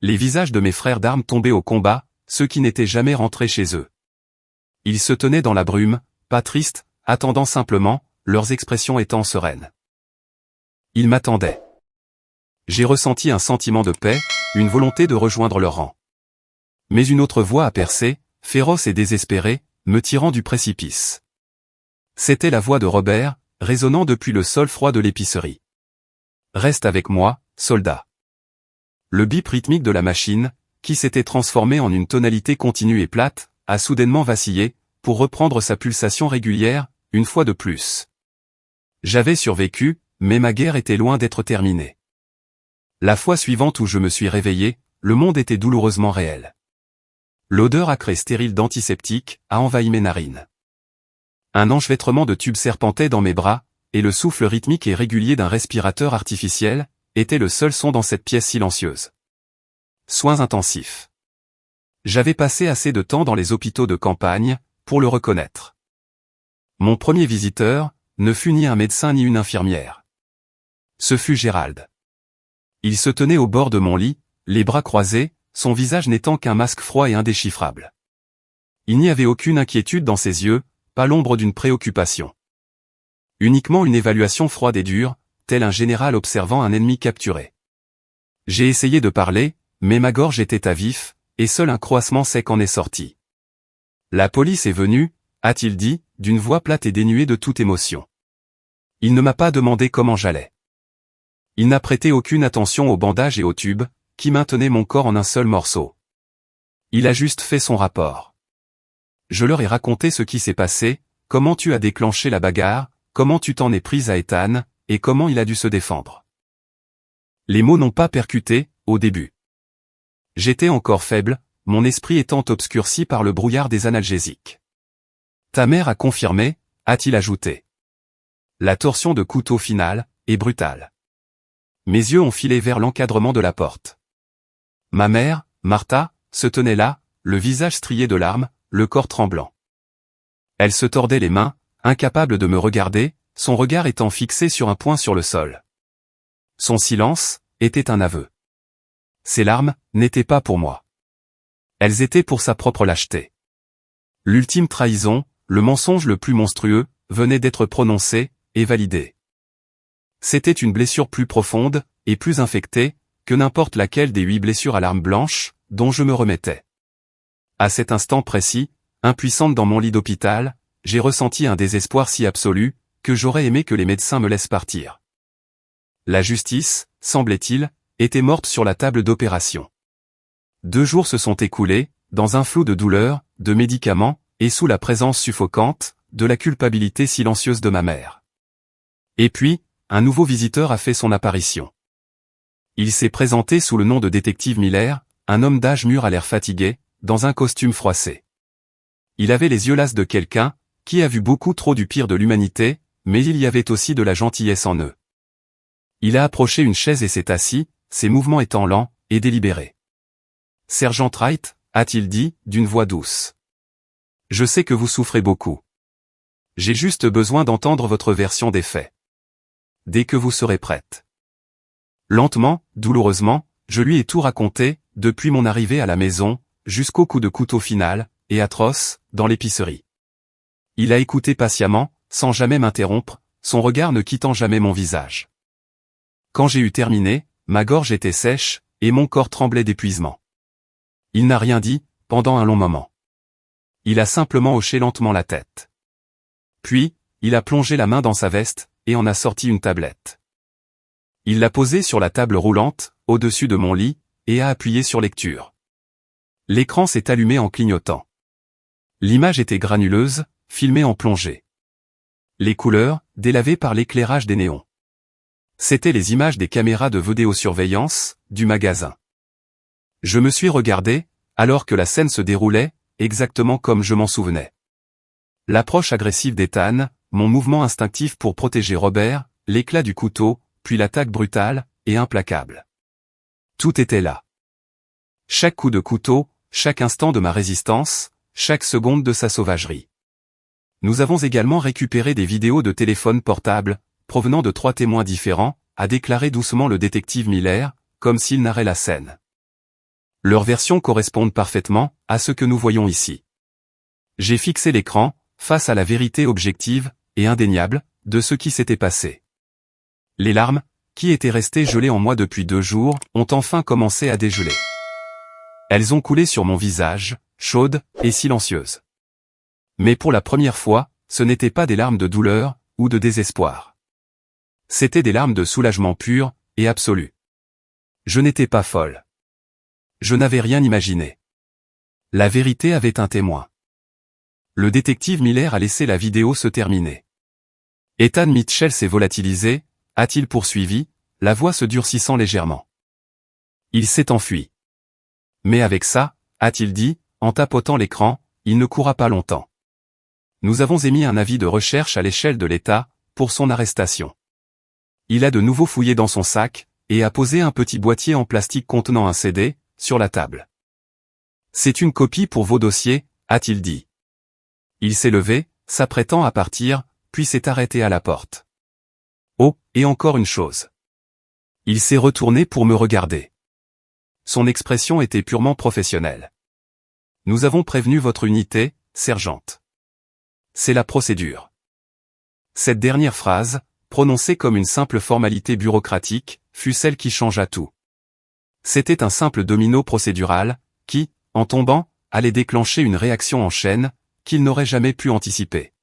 S1: Les visages de mes frères d'armes tombés au combat, ceux qui n'étaient jamais rentrés chez eux. Ils se tenaient dans la brume, pas tristes, attendant simplement, leurs expressions étant sereines. Ils m'attendaient. J'ai ressenti un sentiment de paix, une volonté de rejoindre leur rang. Mais une autre voix a percé, féroce et désespérée, me tirant du précipice. C'était la voix de Robert, résonnant depuis le sol froid de l'épicerie. « Reste avec moi, soldat. » Le bip rythmique de la machine, qui s'était transformé en une tonalité continue et plate, a soudainement vacillé, pour reprendre sa pulsation régulière, une fois de plus. J'avais survécu, mais ma guerre était loin d'être terminée. La fois suivante où je me suis réveillé, le monde était douloureusement réel. L'odeur acre et stérile d'antiseptique a envahi mes narines. Un enchevêtrement de tubes serpentait dans mes bras, et le souffle rythmique et régulier d'un respirateur artificiel était le seul son dans cette pièce silencieuse. Soins intensifs. J'avais passé assez de temps dans les hôpitaux de campagne pour le reconnaître. Mon premier visiteur ne fut ni un médecin ni une infirmière. Ce fut Gérald. Il se tenait au bord de mon lit, les bras croisés, son visage n'étant qu'un masque froid et indéchiffrable. Il n'y avait aucune inquiétude dans ses yeux, pas l'ombre d'une préoccupation. Uniquement une évaluation froide et dure, tel un général observant un ennemi capturé. J'ai essayé de parler, mais ma gorge était à vif, et seul un croassement sec en est sorti. « La police est venue », a-t-il dit, d'une voix plate et dénuée de toute émotion. Il ne m'a pas demandé comment j'allais. Il n'a prêté aucune attention aux bandages et aux tubes, qui maintenaient mon corps en un seul morceau. Il a juste fait son rapport. Je leur ai raconté ce qui s'est passé, comment tu as déclenché la bagarre, comment tu t'en es prise à Ethan, et comment il a dû se défendre. Les mots n'ont pas percuté, au début. J'étais encore faible, mon esprit étant obscurci par le brouillard des analgésiques. Ta mère a confirmé, a-t-il ajouté. La torsion de couteau finale est brutale. Mes yeux ont filé vers l'encadrement de la porte. Ma mère, Martha, se tenait là, le visage strié de larmes, le corps tremblant. Elle se tordait les mains, incapable de me regarder, son regard étant fixé sur un point sur le sol. Son silence était un aveu. Ses larmes n'étaient pas pour moi. Elles étaient pour sa propre lâcheté. L'ultime trahison, le mensonge le plus monstrueux, venait d'être prononcé et validé. C'était une blessure plus profonde et plus infectée que n'importe laquelle des 8 blessures à l'arme blanche dont je me remettais. À cet instant précis, impuissante dans mon lit d'hôpital, j'ai ressenti un désespoir si absolu que j'aurais aimé que les médecins me laissent partir. La justice, semblait-il, était morte sur la table d'opération. 2 jours se sont écoulés, dans un flot de douleurs, de médicaments, et sous la présence suffocante de la culpabilité silencieuse de ma mère. Et puis, un nouveau visiteur a fait son apparition. Il s'est présenté sous le nom de détective Miller, un homme d'âge mûr à l'air fatigué, dans un costume froissé. Il avait les yeux lasses de quelqu'un qui a vu beaucoup trop du pire de l'humanité, mais il y avait aussi de la gentillesse en eux. Il a approché une chaise et s'est assis, ses mouvements étant lents et délibérés. « Sergent Wright », a-t-il dit, d'une voix douce. « Je sais que vous souffrez beaucoup. J'ai juste besoin d'entendre votre version des faits. Dès que vous serez prête. » Lentement, douloureusement, je lui ai tout raconté, depuis mon arrivée à la maison, jusqu'au coup de couteau final, et atroce, dans l'épicerie. Il a écouté patiemment, sans jamais m'interrompre, son regard ne quittant jamais mon visage. Quand j'ai eu terminé, ma gorge était sèche, et mon corps tremblait d'épuisement. Il n'a rien dit, pendant un long moment. Il a simplement hoché lentement la tête. Puis, il a plongé la main dans sa veste, et en a sorti une tablette. Il l'a posée sur la table roulante, au-dessus de mon lit, et a appuyé sur lecture. L'écran s'est allumé en clignotant. L'image était granuleuse, filmée en plongée. Les couleurs, délavées par l'éclairage des néons. C'étaient les images des caméras de vidéosurveillance, du magasin. Je me suis regardé, alors que la scène se déroulait, exactement comme je m'en souvenais. L'approche agressive d'Ethan, mon mouvement instinctif pour protéger Robert, l'éclat du couteau, puis l'attaque brutale et implacable. Tout était là. Chaque coup de couteau, chaque instant de ma résistance, chaque seconde de sa sauvagerie. Nous avons également récupéré des vidéos de téléphone portable, provenant de 3 témoins différents, a déclaré doucement le détective Miller, comme s'il narrait la scène. Leurs versions correspondent parfaitement à ce que nous voyons ici. J'ai fixé l'écran, face à la vérité objective et indéniable de ce qui s'était passé. Les larmes, qui étaient restées gelées en moi depuis 2 jours, ont enfin commencé à dégeler. Elles ont coulé sur mon visage, chaudes et silencieuses. Mais pour la première fois, ce n'étaient pas des larmes de douleur ou de désespoir. C'étaient des larmes de soulagement pur et absolu. Je n'étais pas folle. Je n'avais rien imaginé. La vérité avait un témoin. Le détective Miller a laissé la vidéo se terminer. Ethan Mitchell s'est volatilisé, a-t-il poursuivi, la voix se durcissant légèrement. Il s'est enfui. Mais avec ça, a-t-il dit, en tapotant l'écran, il ne courra pas longtemps. Nous avons émis un avis de recherche à l'échelle de l'État, pour son arrestation. Il a de nouveau fouillé dans son sac, et a posé un petit boîtier en plastique contenant un CD, sur la table. C'est une copie pour vos dossiers, a-t-il dit. Il s'est levé, s'apprêtant à partir, puis s'est arrêté à la porte. Oh, et encore une chose. Il s'est retourné pour me regarder. Son expression était purement professionnelle. Nous avons prévenu votre unité, sergente. C'est la procédure. Cette dernière phrase, prononcée comme une simple formalité bureaucratique, fut celle qui changea tout. C'était un simple domino procédural, qui, en tombant, allait déclencher une réaction en chaîne, qu'il n'aurait jamais pu anticiper.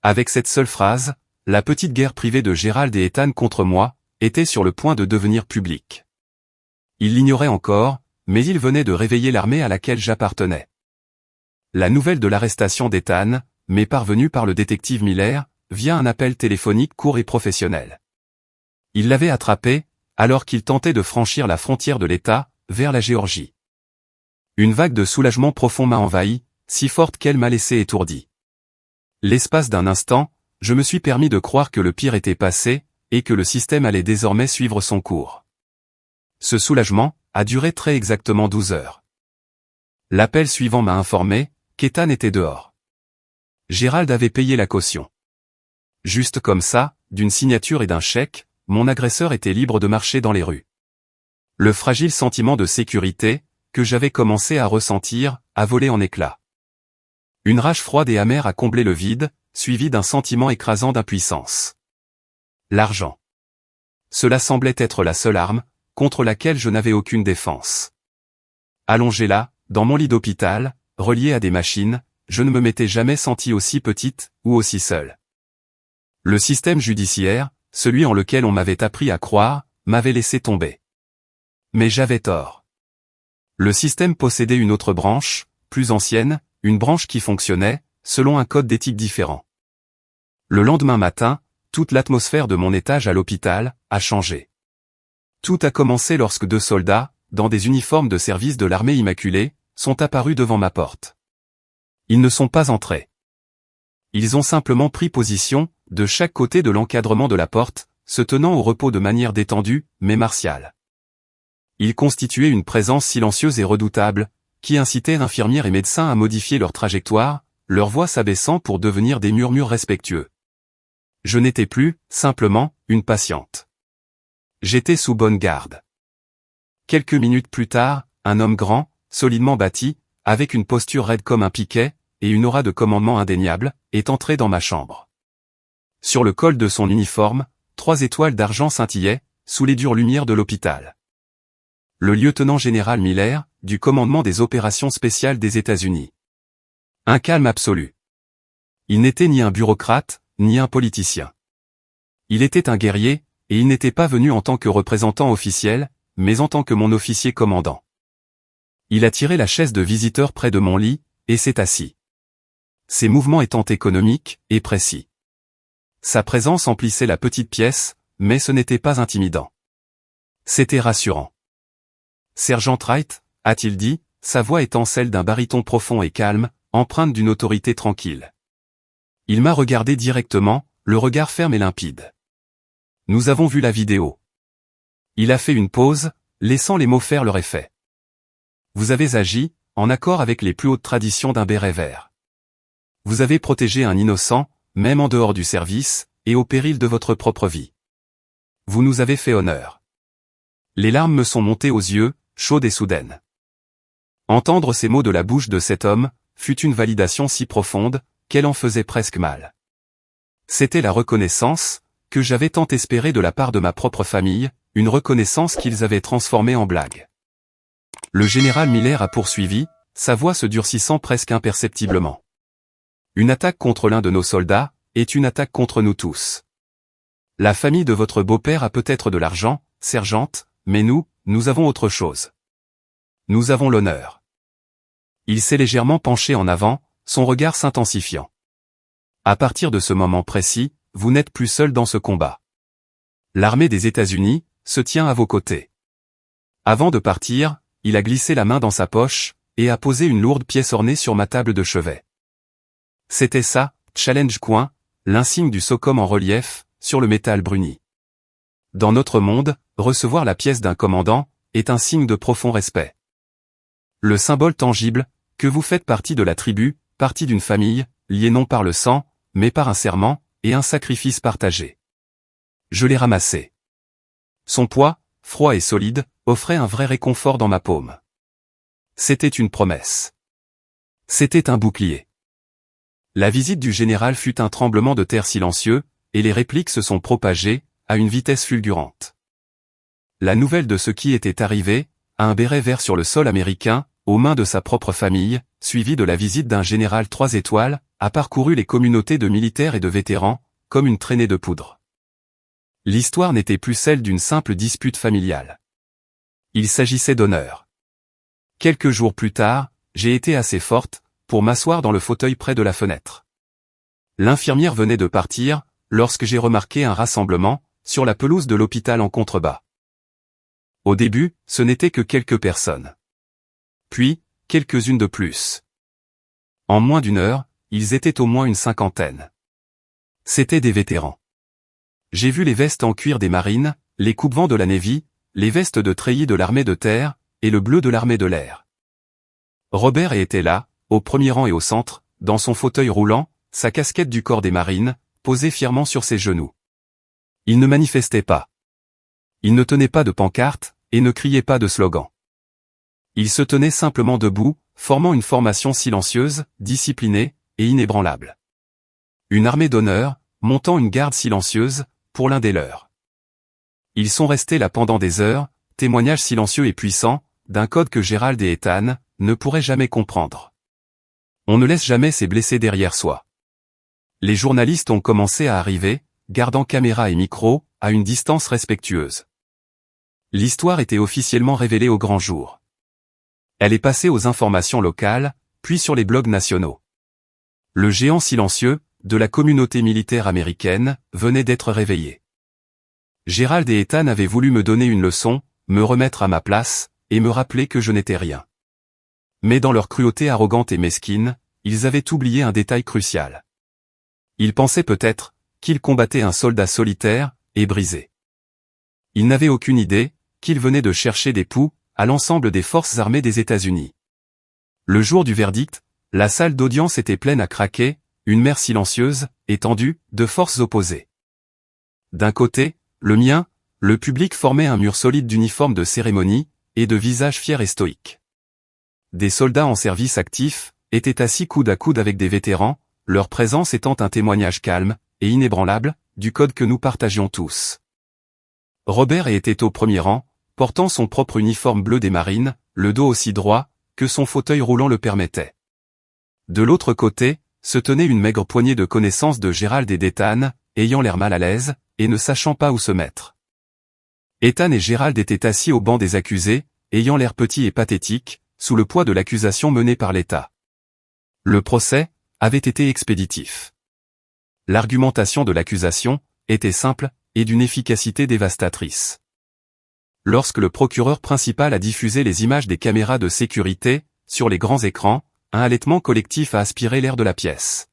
S1: Avec cette seule phrase, la petite guerre privée de Gérald et Ethan contre moi, était sur le point de devenir publique. Il l'ignorait encore, mais il venait de réveiller l'armée à laquelle j'appartenais. La nouvelle de l'arrestation d'Ethan m'est parvenue par le détective Miller, via un appel téléphonique court et professionnel. Il l'avait attrapé, alors qu'il tentait de franchir la frontière de l'État, vers la Géorgie. Une vague de soulagement profond m'a envahi, si forte qu'elle m'a laissé étourdi. L'espace d'un instant, je me suis permis de croire que le pire était passé, et que le système allait désormais suivre son cours. Ce soulagement a duré très exactement 12 heures. L'appel suivant m'a informé qu'Ethan était dehors. Gérald avait payé la caution. Juste comme ça, d'une signature et d'un chèque, mon agresseur était libre de marcher dans les rues. Le fragile sentiment de sécurité, que j'avais commencé à ressentir, a volé en éclats. Une rage froide et amère a comblé le vide, suivi d'un sentiment écrasant d'impuissance. L'argent. Cela semblait être la seule arme, contre laquelle je n'avais aucune défense. Allongé là, dans mon lit d'hôpital, relié à des machines, je ne me m'étais jamais senti aussi petite, ou aussi seule. Le système judiciaire, celui en lequel on m'avait appris à croire, m'avait laissé tomber. Mais j'avais tort. Le système possédait une autre branche, plus ancienne, une branche qui fonctionnait, selon un code d'éthique différent. Le lendemain matin, toute l'atmosphère de mon étage à l'hôpital a changé. Tout a commencé lorsque 2 soldats, dans des uniformes de service de l'armée immaculée, sont apparus devant ma porte. Ils ne sont pas entrés. Ils ont simplement pris position, de chaque côté de l'encadrement de la porte, se tenant au repos de manière détendue, mais martiale. Ils constituaient une présence silencieuse et redoutable, qui incitait infirmières et médecins à modifier leur trajectoire, leur voix s'abaissant pour devenir des murmures respectueux. Je n'étais plus, simplement, une patiente. J'étais sous bonne garde. Quelques minutes plus tard, un homme grand, solidement bâti, avec une posture raide comme un piquet, et une aura de commandement indéniable, est entré dans ma chambre. Sur le col de son uniforme, 3 étoiles d'argent scintillaient, sous les dures lumières de l'hôpital. Le lieutenant général Miller, du commandement des opérations spéciales des États-Unis. Un calme absolu. Il n'était ni un bureaucrate, ni un politicien. Il était un guerrier, et il n'était pas venu en tant que représentant officiel, mais en tant que mon officier commandant. Il a tiré la chaise de visiteur près de mon lit, et s'est assis. Ses mouvements étant économiques et précis. Sa présence emplissait la petite pièce, mais ce n'était pas intimidant. C'était rassurant. Sergent Wright, a-t-il dit, sa voix étant celle d'un baryton profond et calme, empreinte d'une autorité tranquille. Il m'a regardé directement, le regard ferme et limpide. Nous avons vu la vidéo. Il a fait une pause, laissant les mots faire leur effet. Vous avez agi, en accord avec les plus hautes traditions d'un béret vert. Vous avez protégé un innocent, même en dehors du service, et au péril de votre propre vie. Vous nous avez fait honneur. Les larmes me sont montées aux yeux, chaudes et soudaines. Entendre ces mots de la bouche de cet homme fut une validation si profonde qu'elle en faisait presque mal. C'était la reconnaissance que j'avais tant espérée de la part de ma propre famille, une reconnaissance qu'ils avaient transformée en blague. Le général Miller a poursuivi, sa voix se durcissant presque imperceptiblement. Une attaque contre l'un de nos soldats est une attaque contre nous tous. La famille de votre beau-père a peut-être de l'argent, sergente, mais nous avons autre chose. Nous avons l'honneur. Il s'est légèrement penché en avant, son regard s'intensifiant. À partir de ce moment précis, vous n'êtes plus seul dans ce combat. L'armée des États-Unis se tient à vos côtés. Avant de partir, il a glissé la main dans sa poche et a posé une lourde pièce ornée sur ma table de chevet. C'était ça, Challenge Coin, l'insigne du SOCOM en relief, sur le métal bruni. Dans notre monde, recevoir la pièce d'un commandant est un signe de profond respect. Le symbole tangible, que vous faites partie de la tribu, partie d'une famille, liée non par le sang, mais par un serment et un sacrifice partagé. Je l'ai ramassé. Son poids, froid et solide, offrait un vrai réconfort dans ma paume. C'était une promesse. C'était un bouclier. La visite du général fut un tremblement de terre silencieux, et les répliques se sont propagées, à une vitesse fulgurante. La nouvelle de ce qui était arrivé, à un béret vert sur le sol américain, aux mains de sa propre famille, suivie de la visite d'un général 3 étoiles, a parcouru les communautés de militaires et de vétérans, comme une traînée de poudre. L'histoire n'était plus celle d'une simple dispute familiale. Il s'agissait d'honneur. Quelques jours plus tard, j'ai été assez forte, pour m'asseoir dans le fauteuil près de la fenêtre. L'infirmière venait de partir, lorsque j'ai remarqué un rassemblement, sur la pelouse de l'hôpital en contrebas. Au début, ce n'était que quelques personnes. Puis, quelques-unes de plus. En moins d'une heure, ils étaient au moins une cinquantaine. C'étaient des vétérans. J'ai vu les vestes en cuir des marines, les coupe-vents de la Navy, les vestes de treillis de l'armée de terre, et le bleu de l'armée de l'air. Robert était là, au premier rang et au centre, dans son fauteuil roulant, sa casquette du corps des marines, posée fièrement sur ses genoux. Il ne manifestait pas. Il ne tenait pas de pancarte, et ne criait pas de slogan. Il se tenait simplement debout, formant une formation silencieuse, disciplinée, et inébranlable. Une armée d'honneur, montant une garde silencieuse, pour l'un des leurs. Ils sont restés là pendant des heures, témoignage silencieux et puissant, d'un code que Gérald et Ethan ne pourraient jamais comprendre. On ne laisse jamais ses blessés derrière soi. Les journalistes ont commencé à arriver, gardant caméra et micro, à une distance respectueuse. L'histoire était officiellement révélée au grand jour. Elle est passée aux informations locales, puis sur les blogs nationaux. Le géant silencieux, de la communauté militaire américaine, venait d'être réveillé. Gérald et Ethan avaient voulu me donner une leçon, me remettre à ma place, et me rappeler que je n'étais rien. Mais dans leur cruauté arrogante et mesquine, ils avaient oublié un détail crucial. Ils pensaient peut-être qu'ils combattaient un soldat solitaire et brisé. Ils n'avaient aucune idée qu'ils venaient de chercher des poux à l'ensemble des forces armées des États-Unis. Le jour du verdict, la salle d'audience était pleine à craquer, une mer silencieuse, étendue, de forces opposées. D'un côté, le mien, le public formait un mur solide d'uniformes de cérémonie et de visages fiers et stoïques. Des soldats en service actif étaient assis coude à coude avec des vétérans, leur présence étant un témoignage calme et inébranlable du code que nous partagions tous. Robert était au premier rang, portant son propre uniforme bleu des marines, le dos aussi droit que son fauteuil roulant le permettait. De l'autre côté, se tenait une maigre poignée de connaissances de Gérald et d'Ethan, ayant l'air mal à l'aise, et ne sachant pas où se mettre. Ethan et Gérald étaient assis au banc des accusés, ayant l'air petits et pathétiques, sous le poids de l'accusation menée par l'État. Le procès avait été expéditif. L'argumentation de l'accusation était simple et d'une efficacité dévastatrice. Lorsque le procureur principal a diffusé les images des caméras de sécurité, sur les grands écrans, un halètement collectif a aspiré l'air de la pièce.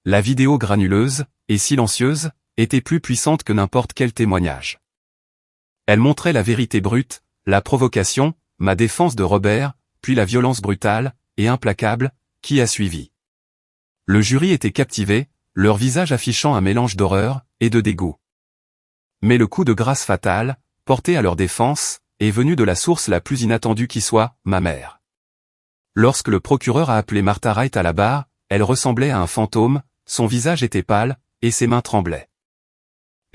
S1: La vidéo granuleuse et silencieuse était plus puissante que n'importe quel témoignage. Elle montrait la vérité brute, la provocation, ma défense de Robert, puis la violence brutale et implacable qui a suivi. Le jury était captivé, leur visage affichant un mélange d'horreur et de dégoût. Mais le coup de grâce fatal, porté à leur défense, est venu de la source la plus inattendue qui soit, ma mère. Lorsque le procureur a appelé Martha Wright à la barre, elle ressemblait à un fantôme, son visage était pâle, et ses mains tremblaient.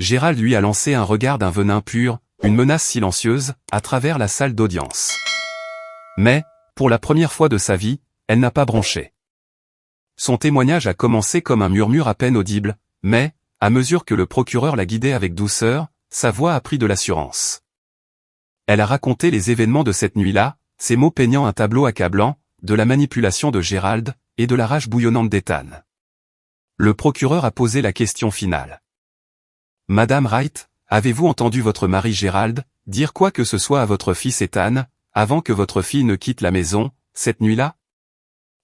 S1: Gérald lui a lancé un regard d'un venin pur, une menace silencieuse, à travers la salle d'audience. Mais, pour la première fois de sa vie, elle n'a pas bronché. Son témoignage a commencé comme un murmure à peine audible, mais, à mesure que le procureur la guidait avec douceur, sa voix a pris de l'assurance. Elle a raconté les événements de cette nuit-là, ses mots peignant un tableau accablant, de la manipulation de Gérald, et de la rage bouillonnante d'Ethan. Le procureur a posé la question finale. Madame Wright, avez-vous entendu votre mari Gérald dire quoi que ce soit à votre fils Ethan, avant que votre fille ne quitte la maison, cette nuit-là?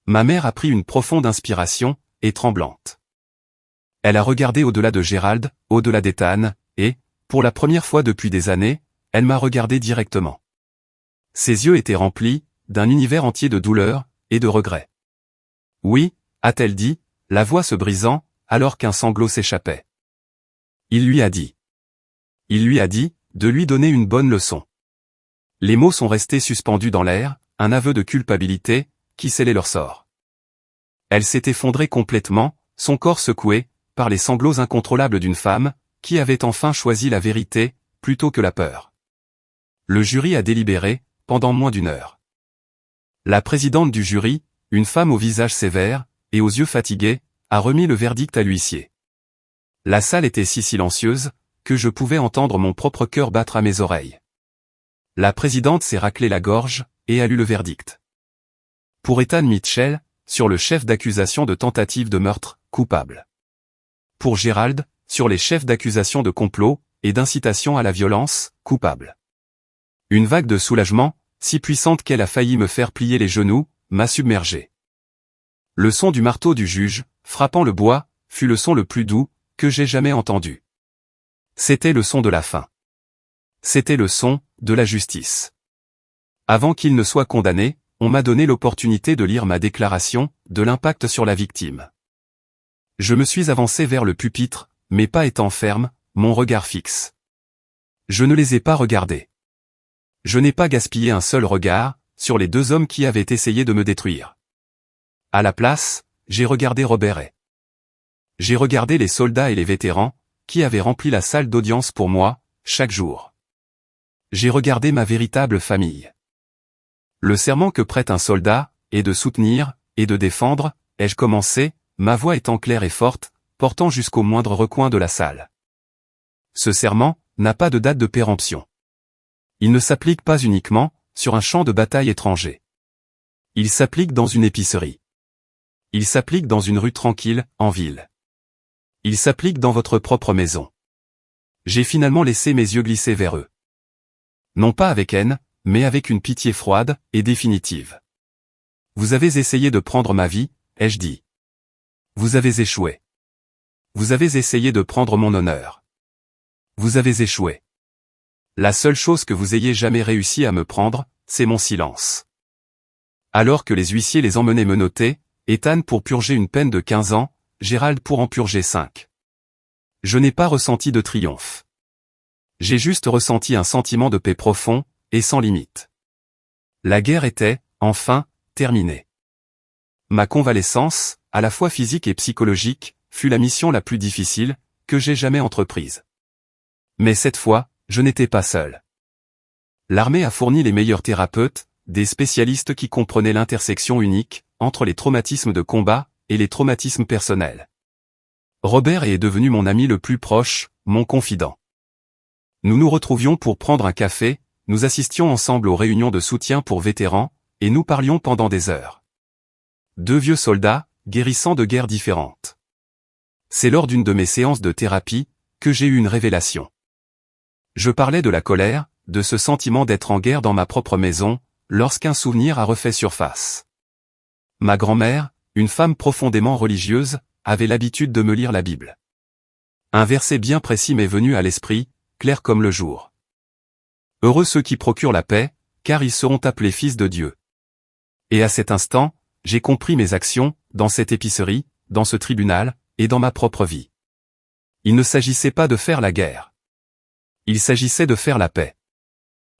S1: Ma mère a pris une profonde inspiration, et tremblante. Elle a regardé au-delà de Gérald, au-delà d'Ethan, et, pour la première fois depuis des années, elle m'a regardé directement. Ses yeux étaient remplis, d'un univers entier de douleur, et de regret. Oui, a-t-elle dit, la voix se brisant, alors qu'un sanglot s'échappait. Il lui a dit, de lui donner une bonne leçon. Les mots sont restés suspendus dans l'air, un aveu de culpabilité, qui scellait leur sort. Elle s'est effondrée complètement, son corps secoué, par les sanglots incontrôlables d'une femme, qui avait enfin choisi la vérité, plutôt que la peur. Le jury a délibéré, pendant moins d'une heure. La présidente du jury, une femme au visage sévère, et aux yeux fatigués, a remis le verdict à l'huissier. La salle était si silencieuse, que je pouvais entendre mon propre cœur battre à mes oreilles. La présidente s'est raclé la gorge, et a lu le verdict. Pour Ethan Mitchell, sur le chef d'accusation de tentative de meurtre, coupable. Pour Gérald, sur les chefs d'accusation de complot, et d'incitation à la violence, coupable. Une vague de soulagement, si puissante qu'elle a failli me faire plier les genoux, m'a submergé. Le son du marteau du juge, frappant le bois, fut le son le plus doux, que j'ai jamais entendu. C'était le son de la fin. C'était le son, de la justice. Avant qu'il ne soit condamné, on m'a donné l'opportunité de lire ma déclaration, de l'impact sur la victime. Je me suis avancé vers le pupitre, mes pas étant fermes, mon regard fixe. Je ne les ai pas regardés. Je n'ai pas gaspillé un seul regard, sur les deux hommes qui avaient essayé de me détruire. À la place, j'ai regardé Robert et j'ai regardé les soldats et les vétérans, qui avaient rempli la salle d'audience pour moi, chaque jour. J'ai regardé ma véritable famille. Le serment que prête un soldat, est de soutenir, et de défendre, ai-je commencé, ma voix étant claire et forte, portant jusqu'au moindre recoin de la salle. Ce serment n'a pas de date de péremption. Il ne s'applique pas uniquement, sur un champ de bataille étranger. Il s'applique dans une épicerie. Il s'applique dans une rue tranquille, en ville. Il s'applique dans votre propre maison. J'ai finalement laissé mes yeux glisser vers eux. Non pas avec haine, mais avec une pitié froide, et définitive. Vous avez essayé de prendre ma vie, ai-je dit. Vous avez échoué. Vous avez essayé de prendre mon honneur. Vous avez échoué. La seule chose que vous ayez jamais réussi à me prendre, c'est mon silence. Alors que les huissiers les emmenaient menotter, Ethan pour purger une peine de 15 ans, Gérald pour en purger 5. Je n'ai pas ressenti de triomphe. J'ai juste ressenti un sentiment de paix profond, et sans limite. La guerre était, enfin, terminée. Ma convalescence, à la fois physique et psychologique, fut la mission la plus difficile, que j'ai jamais entreprise. Mais cette fois, je n'étais pas seul. L'armée a fourni les meilleurs thérapeutes, des spécialistes qui comprenaient l'intersection unique, entre les traumatismes de combat, et les traumatismes personnels. Robert est devenu mon ami le plus proche, mon confident. Nous nous retrouvions pour prendre un café, nous assistions ensemble aux réunions de soutien pour vétérans, et nous parlions pendant des heures. Deux vieux soldats, guérissant de guerres différentes. C'est lors d'une de mes séances de thérapie, que j'ai eu une révélation. Je parlais de la colère, de ce sentiment d'être en guerre dans ma propre maison, lorsqu'un souvenir a refait surface. Ma grand-mère, une femme profondément religieuse, avait l'habitude de me lire la Bible. Un verset bien précis m'est venu à l'esprit, clair comme le jour. Heureux ceux qui procurent la paix, car ils seront appelés fils de Dieu. Et à cet instant, j'ai compris mes actions, dans cette épicerie, dans ce tribunal, et dans ma propre vie. Il ne s'agissait pas de faire la guerre. Il s'agissait de faire la paix.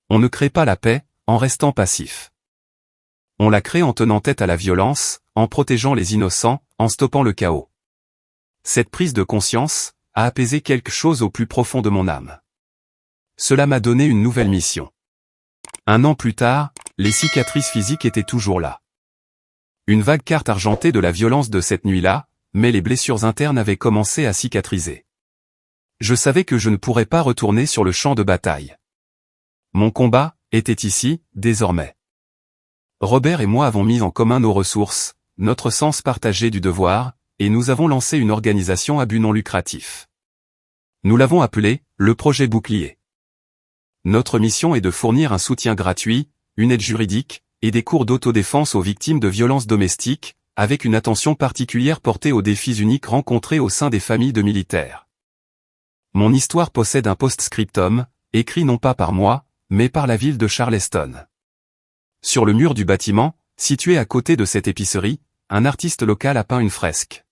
S1: On ne crée pas la paix, en restant passif. On l'a créé en tenant tête à la violence, en protégeant les innocents, en stoppant le chaos. Cette prise de conscience a apaisé quelque chose au plus profond de mon âme. Cela m'a donné une nouvelle mission. 1 an plus tard, les cicatrices physiques étaient toujours là. Une vague carte argentée de la violence de cette nuit-là, mais les blessures internes avaient commencé à cicatriser. Je savais que je ne pourrais pas retourner sur le champ de bataille. Mon combat était ici, désormais. Robert et moi avons mis en commun nos ressources, notre sens partagé du devoir, et nous avons lancé une organisation à but non lucratif. Nous l'avons appelée le projet Bouclier. Notre mission est de fournir un soutien gratuit, une aide juridique, et des cours d'autodéfense aux victimes de violences domestiques, avec une attention particulière portée aux défis uniques rencontrés au sein des familles de militaires. Mon histoire possède un post-scriptum, écrit non pas par moi, mais par la ville de Charleston. Sur le mur du bâtiment, situé à côté de cette épicerie, un artiste local a peint une fresque.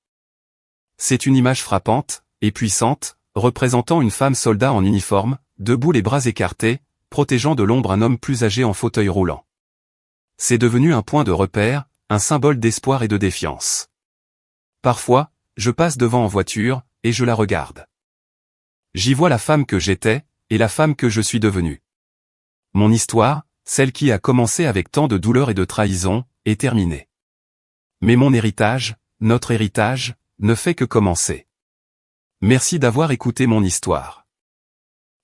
S1: C'est une image frappante et puissante, représentant une femme soldat en uniforme, debout les bras écartés, protégeant de l'ombre un homme plus âgé en fauteuil roulant. C'est devenu un point de repère, un symbole d'espoir et de défiance. Parfois, je passe devant en voiture, et je la regarde. J'y vois la femme que j'étais, et la femme que je suis devenue. Mon histoire, celle qui a commencé avec tant de douleur et de trahison, est terminée. Mais mon héritage, notre héritage, ne fait que commencer. Merci d'avoir écouté mon histoire.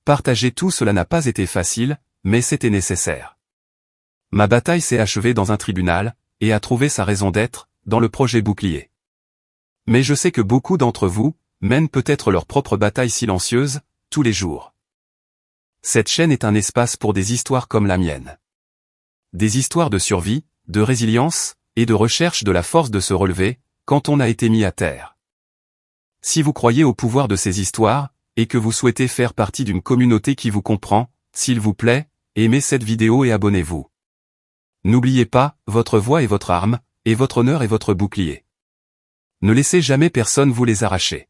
S1: Partager tout cela n'a pas été facile, mais c'était nécessaire. Ma bataille s'est achevée dans un tribunal, et a trouvé sa raison d'être, dans le projet Bouclier. Mais je sais que beaucoup d'entre vous mènent peut-être leur propre bataille silencieuse, tous les jours. Cette chaîne est un espace pour des histoires comme la mienne. Des histoires de survie, de résilience, et de recherche de la force de se relever, quand on a été mis à terre. Si vous croyez au pouvoir de ces histoires, et que vous souhaitez faire partie d'une communauté qui vous comprend, s'il vous plaît, aimez cette vidéo et abonnez-vous. N'oubliez pas, votre voix est votre arme, et votre honneur est votre bouclier. Ne laissez jamais personne vous les arracher.